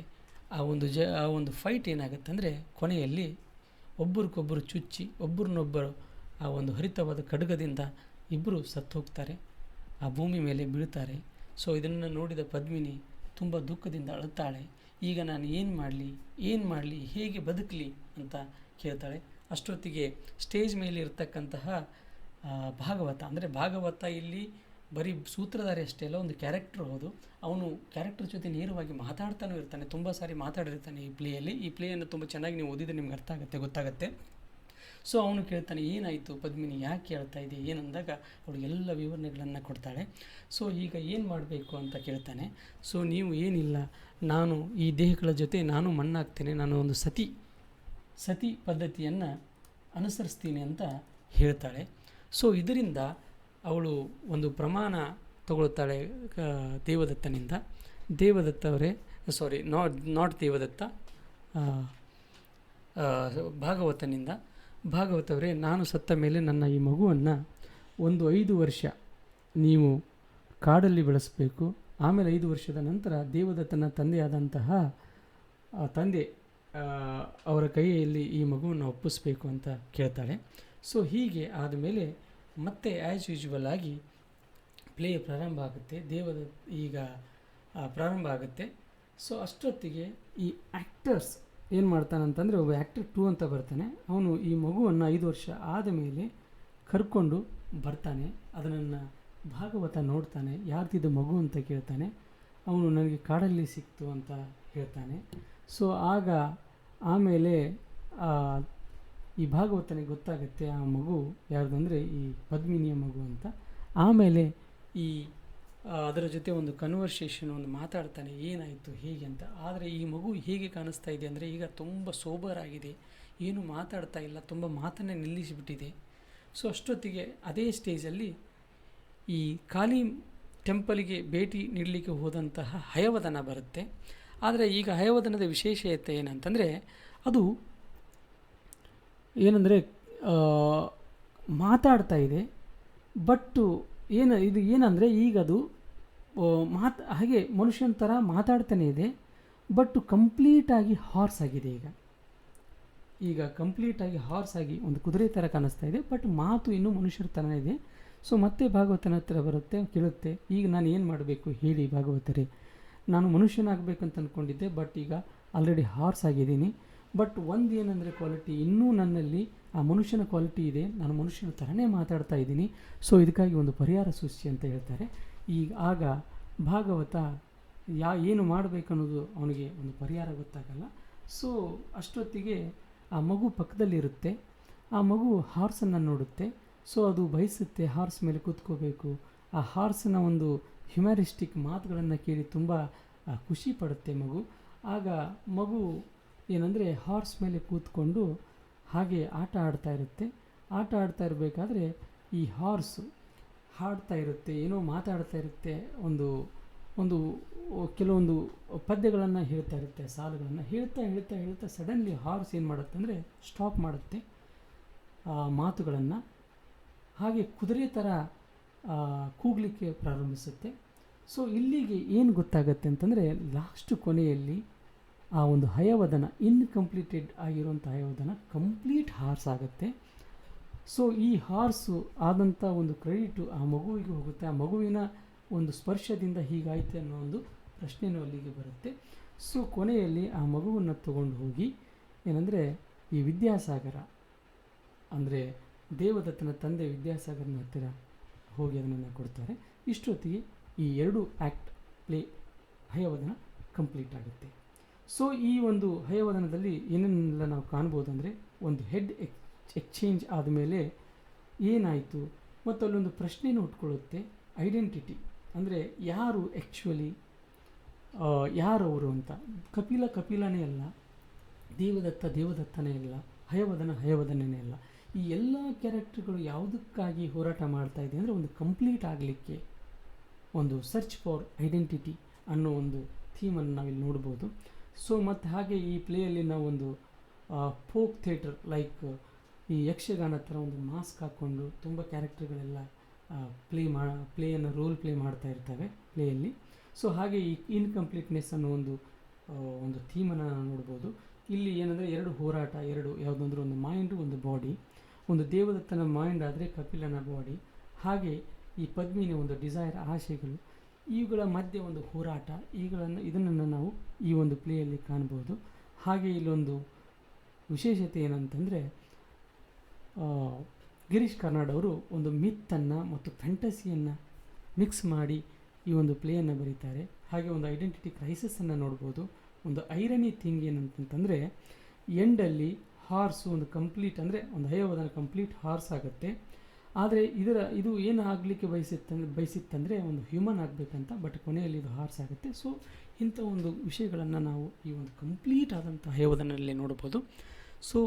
ಆ ಒಂದು ಫೈಟ್ ಏನಾಗುತ್ತೆ ಅಂದರೆ ಕೊನೆಯಲ್ಲಿ ಒಬ್ಬರಿಗೊಬ್ಬರು ಚುಚ್ಚಿ ಒಬ್ಬರನ್ನೊಬ್ಬರು ಆ ಒಂದು ಹರಿತವಾದ ಖಡ್ಗದಿಂದ ಇಬ್ಬರು ಸತ್ತು ಹೋಗ್ತಾರೆ, ಆ ಭೂಮಿ ಮೇಲೆ ಬೀಳ್ತಾರೆ. ಸೊ ಇದನ್ನು ನೋಡಿದ ಪದ್ಮಿನಿ ತುಂಬ ದುಃಖದಿಂದ ಅಳುತ್ತಾಳೆ. ಈಗ ನಾನು ಏನು ಮಾಡಲಿ, ಹೇಗೆ ಬದುಕಲಿ ಅಂತ ಕೇಳ್ತಾಳೆ. ಅಷ್ಟೊತ್ತಿಗೆ ಸ್ಟೇಜ್ ಮೇಲೆ ಇರತಕ್ಕಂತಹ ಭಾಗವತ, ಅಂದರೆ ಭಾಗವತ ಇಲ್ಲಿ ಬರೀ ಸೂತ್ರಧಾರಿ ಅಷ್ಟೇ ಅಲ್ಲ, ಒಂದು ಕ್ಯಾರೆಕ್ಟರ್ ಹೌದು. ಅವನು ಕ್ಯಾರೆಕ್ಟರ್ ಜೊತೆ ನೇರವಾಗಿ ಮಾತಾಡ್ತಾನೂ ಇರ್ತಾನೆ, ತುಂಬ ಸಾರಿ ಮಾತಾಡಿರ್ತಾನೆ ಈ ಪ್ಲೇಯಲ್ಲಿ. ಈ ಪ್ಲೇಯನ್ನು ತುಂಬ ಚೆನ್ನಾಗಿ ನೀವು ಓದಿದರೆ ನಿಮ್ಗೆ ಗೊತ್ತಾಗುತ್ತೆ. ಸೊ ಅವನು ಕೇಳ್ತಾನೆ, ಏನಾಯಿತು ಪದ್ಮಿನಿ, ಯಾಕೆ ಕೇಳ್ತಾ ಇದೆ ಏನಂದಾಗ ಅವಳು ಎಲ್ಲ ವಿವರಣೆಗಳನ್ನು ಕೊಡ್ತಾಳೆ. ಸೊ ಈಗ ಏನು ಮಾಡಬೇಕು ಅಂತ ಕೇಳ್ತಾನೆ. ಸೊ ನೀವು ಏನಿಲ್ಲ, ನಾನು ಈ ದೇಹಗಳ ಜೊತೆ ನಾನು ಮಣ್ಣಾಗ್ತೇನೆ, ನಾನು ಒಂದು ಸತಿ ಪದ್ಧತಿಯನ್ನು ಅನುಸರಿಸ್ತೀನಿ ಅಂತ ಹೇಳ್ತಾಳೆ. ಸೊ ಇದರಿಂದ ಅವಳು ಒಂದು ಪ್ರಮಾಣ ತಗೊಳ್ತಾಳೆ ದೇವದತ್ತನಿಂದ. ದೇವದತ್ತವರೇ ನಾಟ್ ದೇವದತ್ತ, ಭಾಗವತವರೇ, ನಾನು ಸತ್ತ ಮೇಲೆ ನನ್ನ ಈ ಮಗುವನ್ನು 5 ವರ್ಷ ನೀವು ಕಾಡಲ್ಲಿ ಬೆಳೆಸಬೇಕು. ಆಮೇಲೆ 5 ವರ್ಷದ ನಂತರ ದೇವದತ್ತನ ತಂದೆಯಾದಂತಹ ತಂದೆ ಅವರ ಕೈಯಲ್ಲಿ ಈ ಮಗುವನ್ನು ಒಪ್ಪಿಸಬೇಕು ಅಂತ ಕೇಳ್ತಾಳೆ. ಸೊ ಹೀಗೆ ಆದಮೇಲೆ ಮತ್ತೆ ಆ್ಯಸ್ ಯೂಶುವಲ್ ಆಗಿ ಪ್ಲೇ ಪ್ರಾರಂಭ ಆಗುತ್ತೆ. ಪ್ರಾರಂಭ ಆಗುತ್ತೆ. ಸೊ ಅಷ್ಟೊತ್ತಿಗೆ ಈ ಆ್ಯಕ್ಟರ್ಸ್ ಏನು ಮಾಡ್ತಾನಂತಂದರೆ, ಒಬ್ಬ ಆ್ಯಕ್ಟರ್ 2 ಅಂತ ಬರ್ತಾನೆ. ಅವನು ಈ ಮಗುವನ್ನು 5 ವರ್ಷ ಆದ ಮೇಲೆ ಕರ್ಕೊಂಡು ಬರ್ತಾನೆ. ಅದನ್ನು ಭಾಗವತ ನೋಡ್ತಾನೆ, ಯಾರ್ದಿದ್ದು ಮಗು ಅಂತ ಕೇಳ್ತಾನೆ. ಅವನು ನನಗೆ ಕಾಡಲ್ಲಿ ಸಿಕ್ತು ಅಂತ ಹೇಳ್ತಾನೆ. ಸೊ ಆಮೇಲೆ ಈ ಭಾಗವತನಿಗೆ ಗೊತ್ತಾಗುತ್ತೆ ಆ ಮಗು ಯಾರ್ದು ಅಂದರೆ ಈ ಪದ್ಮಿನಿಯ ಮಗು ಅಂತ. ಆಮೇಲೆ ಅದರ ಜೊತೆ ಒಂದು ಕನ್ವರ್ಸೇಷನ್, ಒಂದು ಮಾತಾಡ್ತಾನೆ, ಏನಾಯಿತು ಹೇಗೆ ಅಂತ. ಆದರೆ ಈ ಮಗು ಹೇಗೆ ಕಾಣಿಸ್ತಾ ಇದೆ ಅಂದರೆ, ಈಗ ತುಂಬ ಸೋಬರ್ ಆಗಿದೆ, ಏನು ಮಾತಾಡ್ತಾ ಇಲ್ಲ, ತುಂಬ ಮಾತನ್ನೇ ನಿಲ್ಲಿಸಿಬಿಟ್ಟಿದೆ. ಸೊ ಅಷ್ಟೊತ್ತಿಗೆ ಅದೇ ಸ್ಟೇಜಲ್ಲಿ ಈ ಕಾಳಿ ಟೆಂಪಲ್ಗೆ ಭೇಟಿ ನೀಡಲಿಕ್ಕೆ ಹೋದಂತಹ ಹಯವದನ ಬರುತ್ತೆ. ಆದರೆ ಈಗ ಹಯವದನದ ವಿಶೇಷತೆ ಏನಂತಂದರೆ, ಅದು ಏನಂದರೆ ಮಾತಾಡ್ತಾ ಇದೆ. ಬಟ್ಟು ಇದು ಏನಂದರೆ, ಈಗ ಅದು ಹಾಗೆ ಮನುಷ್ಯನ ಥರ ಮಾತಾಡ್ತಾನೆ ಇದೆ, ಬಟ್ ಕಂಪ್ಲೀಟಾಗಿ ಹಾರ್ಸ್ ಆಗಿದೆ. ಈಗ ಕಂಪ್ಲೀಟಾಗಿ ಹಾರ್ಸ್ ಆಗಿ ಒಂದು ಕುದುರೆ ಥರ ಕಾಣಿಸ್ತಾ ಇದೆ, ಬಟ್ ಮಾತು ಇನ್ನೂ ಮನುಷ್ಯರ ಥರನೇ ಇದೆ. ಸೊ ಮತ್ತೆ ಭಾಗವತನ ಹತ್ರ ಬರುತ್ತೆ, ಕೇಳುತ್ತೆ, ಈಗ ನಾನು ಏನು ಮಾಡಬೇಕು ಹೇಳಿ ಭಾಗವತರೇ, ನಾನು ಮನುಷ್ಯನಾಗಬೇಕಂತ ಅಂದ್ಕೊಂಡಿದ್ದೆ, ಬಟ್ ಈಗ ಆಲ್ರೆಡಿ ಹಾರ್ಸ್ ಆಗಿದ್ದೀನಿ. ಬಟ್ ಒಂದು ಏನಂದರೆ ಕ್ವಾಲಿಟಿ, ಇನ್ನೂ ನನ್ನಲ್ಲಿ ಆ ಮನುಷ್ಯನ ಕ್ವಾಲಿಟಿ ಇದೆ, ನಾನು ಮನುಷ್ಯನ ಥರನೇ ಮಾತಾಡ್ತಾ ಇದ್ದೀನಿ. ಸೊ ಇದಕ್ಕಾಗಿ ಒಂದು ಪರಿಹಾರ ಸೃಷ್ಟಿ ಅಂತ ಹೇಳ್ತಾರೆ. ಆಗ ಭಾಗವತ ಏನು ಮಾಡಬೇಕನ್ನೋದು ಅವನಿಗೆ ಒಂದು ಪರಿಹಾರ ಗೊತ್ತಾಗಲ್ಲ. ಸೊ ಅಷ್ಟೊತ್ತಿಗೆ ಆ ಮಗು ಪಕ್ಕದಲ್ಲಿರುತ್ತೆ. ಆ ಮಗು ಹಾರ್ಸನ್ನು ನೋಡುತ್ತೆ. ಸೊ ಅದು ಬಯಸುತ್ತೆ ಹಾರ್ಸ್ ಮೇಲೆ ಕೂತ್ಕೋಬೇಕು. ಆ ಹಾರ್ಸ್ನ ಒಂದು ಹ್ಯುಮರಿಸ್ಟಿಕ್ ಮಾತುಗಳನ್ನು ಕೇಳಿ ತುಂಬ ಖುಷಿ ಪಡುತ್ತೆ ಮಗು. ಆಗ ಮಗು ಏನಂದರೆ ಹಾರ್ಸ್ ಮೇಲೆ ಕೂತ್ಕೊಂಡು ಹಾಗೆ ಆಟ ಆಡ್ತಾ ಇರುತ್ತೆ. ಆಟ ಆಡ್ತಾ ಇರಬೇಕಾದ್ರೆ ಈ ಹಾರ್ಸು ಹಾಡ್ತಾ ಇರುತ್ತೆ, ಏನೋ ಮಾತಾಡ್ತಾ ಇರುತ್ತೆ, ಕೆಲವೊಂದು ಪದ್ಯಗಳನ್ನು ಹೇಳ್ತಾ ಇರುತ್ತೆ, ಸಾಲುಗಳನ್ನು ಹೇಳ್ತಾ ಸಡನ್ಲಿ ಹಾರ್ಸ್ ಏನು ಮಾಡುತ್ತೆ ಅಂದರೆ ಸ್ಟಾಪ್ ಮಾಡುತ್ತೆ ಆ ಮಾತುಗಳನ್ನು. ಹಾಗೆ ಕುದುರೆ ಥರ ಕೂಗಲಿಕ್ಕೆ ಪ್ರಾರಂಭಿಸುತ್ತೆ. ಸೊ ಇಲ್ಲಿಗೆ ಏನು ಗೊತ್ತಾಗುತ್ತೆ ಅಂತಂದರೆ, ಕೊನೆಯಲ್ಲಿ ಆ ಒಂದು ಹಯವದನ, ಇನ್ಕಂಪ್ಲೀಟೆಡ್ ಆಗಿರುವಂಥ ಹಯವದನ ಕಂಪ್ಲೀಟ್ ಹಾರ್ಸ್ ಆಗುತ್ತೆ. ಸೊ ಈ ಹಾರ್ಸು ಆದಂಥ ಒಂದು ಕ್ರೆಡಿಟು ಆ ಮಗುವಿಗೆ ಹೋಗುತ್ತೆ. ಆ ಮಗುವಿನ ಒಂದು ಸ್ಪರ್ಶದಿಂದ ಹೀಗಾಯಿತು ಅನ್ನೋ ಒಂದು ಪ್ರಶ್ನೆಯೂ ಅಲ್ಲಿಗೆ ಬರುತ್ತೆ. ಸೊ ಕೊನೆಯಲ್ಲಿ ಆ ಮಗುವನ್ನು ತಗೊಂಡು ಹೋಗಿ ಏನಂದರೆ ಈ ವಿದ್ಯಾಸಾಗರ, ಅಂದರೆ ದೇವದತ್ತನ ತಂದೆ ವಿದ್ಯಾಸಾಗರನ ಹತ್ತಿರ ಹೋಗಿ ಅದನ್ನು ಕೊಡ್ತಾರೆ. ಇಷ್ಟೊತ್ತಿಗೆ ಈ 2 ಆ್ಯಕ್ಟ್ ಪ್ಲೇ ಹಯವದನ ಕಂಪ್ಲೀಟ್ ಆಗುತ್ತೆ. ಸೊ ಈ ಒಂದು ಹಯವದನದಲ್ಲಿ ಏನೇನೆಲ್ಲ ನಾವು ಕಾಣ್ಬೋದು ಅಂದರೆ, ಒಂದು ಹೆಡ್ ಎಕ್ಸ್ಚೇಂಜ್ ಆದಮೇಲೆ ಏನಾಯಿತು, ಮತ್ತು ಅಲ್ಲೊಂದು ಪ್ರಶ್ನೆನೂ ಉಟ್ಕೊಳ್ಳುತ್ತೆ, ಐಡೆಂಟಿಟಿ, ಅಂದರೆ ಯಾರು ಆ್ಯಕ್ಚುಲಿ ಯಾರವರು ಅಂತ. ಕಪಿಲನೇ ಅಲ್ಲ, ದೇವದತ್ತನೇ ಅಲ್ಲ, ಹಯವದನೇ ಅಲ್ಲ. ಈ ಎಲ್ಲ ಕ್ಯಾರೆಕ್ಟರ್ಗಳು ಯಾವುದಕ್ಕಾಗಿ ಹೋರಾಟ ಮಾಡ್ತಾ ಇದೆ ಅಂದರೆ, ಒಂದು ಕಂಪ್ಲೀಟ್ ಆಗಲಿಕ್ಕೆ, ಒಂದು ಸರ್ಚ್ ಫಾರ್ ಐಡೆಂಟಿಟಿ ಅನ್ನೋ ಒಂದು ಥೀಮನ್ನು ನಾವಿಲ್ಲಿ ನೋಡ್ಬೋದು. ಸೊ ಮತ್ತು ಹಾಗೆ ಈ ಪ್ಲೇಯಲ್ಲಿ ನಾವು ಒಂದು ಫೋಕ್ ಥಿಯೇಟರ್ ಲೈಕ್ ಈ ಯಕ್ಷಗಾನ ಥರ ಒಂದು ಮಾಸ್ಕ್ ಹಾಕ್ಕೊಂಡು ತುಂಬ ಕ್ಯಾರೆಕ್ಟರ್ಗಳೆಲ್ಲ ಪ್ಲೇಯನ್ನು ರೋಲ್ ಪ್ಲೇ ಮಾಡ್ತಾ ಇರ್ತವೆ ಪ್ಲೇಯಲ್ಲಿ. ಸೊ ಹಾಗೆ ಈ ಇನ್ಕಂಪ್ಲೀಟ್ನೆಸ್ ಅನ್ನೋ ಒಂದು ಥೀಮನ್ನು ನೋಡ್ಬೋದು. ಇಲ್ಲಿ ಏನಂದರೆ ಎರಡು ಹೋರಾಟ, ಯಾವುದಂದ್ರೆ ಒಂದು ಮೈಂಡು, ಒಂದು ಬಾಡಿ. ಒಂದು ದೇವದತ್ತನ ಮೈಂಡ್ ಆದರೆ ಕಪಿಲನ ಬಾಡಿ. ಹಾಗೆ ಈ ಪದ್ಮಿನಿ ಒಂದು ಡಿಸೈರ್, ಆಸೆಗಳು, ಇವುಗಳ ಮಧ್ಯೆ ಒಂದು ಹೋರಾಟ, ಇದನ್ನು ನಾವು ಈ ಒಂದು ಪ್ಲೇಯಲ್ಲಿ ಕಾಣ್ಬೋದು. ಹಾಗೆ ಇಲ್ಲೊಂದು ವಿಶೇಷತೆ ಏನಂತಂದರೆ ಗಿರೀಶ್ ಕಾರ್ನಾಡ್ ಅವರು ಒಂದು ಮಿತ್ತನ್ನು ಮತ್ತು ಫ್ಯಾಂಟಸಿಯನ್ನು ಮಿಕ್ಸ್ ಮಾಡಿ ಈ ಒಂದು ಪ್ಲೇಯನ್ನು ಬರೀತಾರೆ. ಹಾಗೆ ಒಂದು ಐಡೆಂಟಿಟಿ ಕ್ರೈಸಿಸನ್ನು ನೋಡ್ಬೋದು. ಒಂದು ಐರನಿ ಥಿಂಗ್ ಏನಂತಂದರೆ ಎಂಡಲ್ಲಿ ಹಾರ್ಸು ಒಂದು ಕಂಪ್ಲೀಟ್ ಅಂದರೆ ಒಂದು ಹಯವದನ ಕಂಪ್ಲೀಟ್ ಹಾರ್ಸ್ ಆಗುತ್ತೆ. ಆದರೆ ಇದು ಏನು ಆಗಲಿಕ್ಕೆ ಬಯಸಿತ್ತಂದರೆ ಒಂದು ಹ್ಯೂಮನ್ ಆಗಬೇಕಂತ, ಬಟ್ ಕೊನೆಯಲ್ಲಿ ಇದು ಹಾರ್ಸ್ ಆಗುತ್ತೆ. ಸೊ ಇಂಥ ಒಂದು ವಿಷಯಗಳನ್ನು ನಾವು ಈ ಒಂದು ಕಂಪ್ಲೀಟ್ ಆದಂಥ ಹಯವದನಲ್ಲಿ ನೋಡ್ಬೋದು. ಸೊ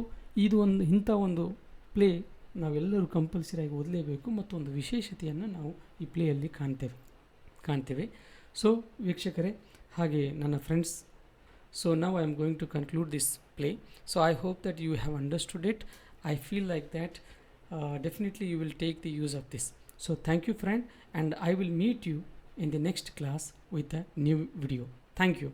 ಇಂಥ ಒಂದು ಪ್ಲೇ ನಾವೆಲ್ಲರೂ ಕಂಪಲ್ಸರಿಯಾಗಿ ಓದಲೇಬೇಕು ಮತ್ತು ಒಂದು ವಿಶೇಷತೆಯನ್ನು ನಾವು ಈ ಪ್ಲೇಯಲ್ಲಿ ಕಾಣ್ತೇವೆ. ಸೊ ವೀಕ್ಷಕರೇ, ಹಾಗೆ ನನ್ನ friends, so now I am going to conclude this play. So I hope that you have understood it. I feel like that definitely you will take the use of this. So thank you friend, and I will meet you in the next class with a new video. Thank you.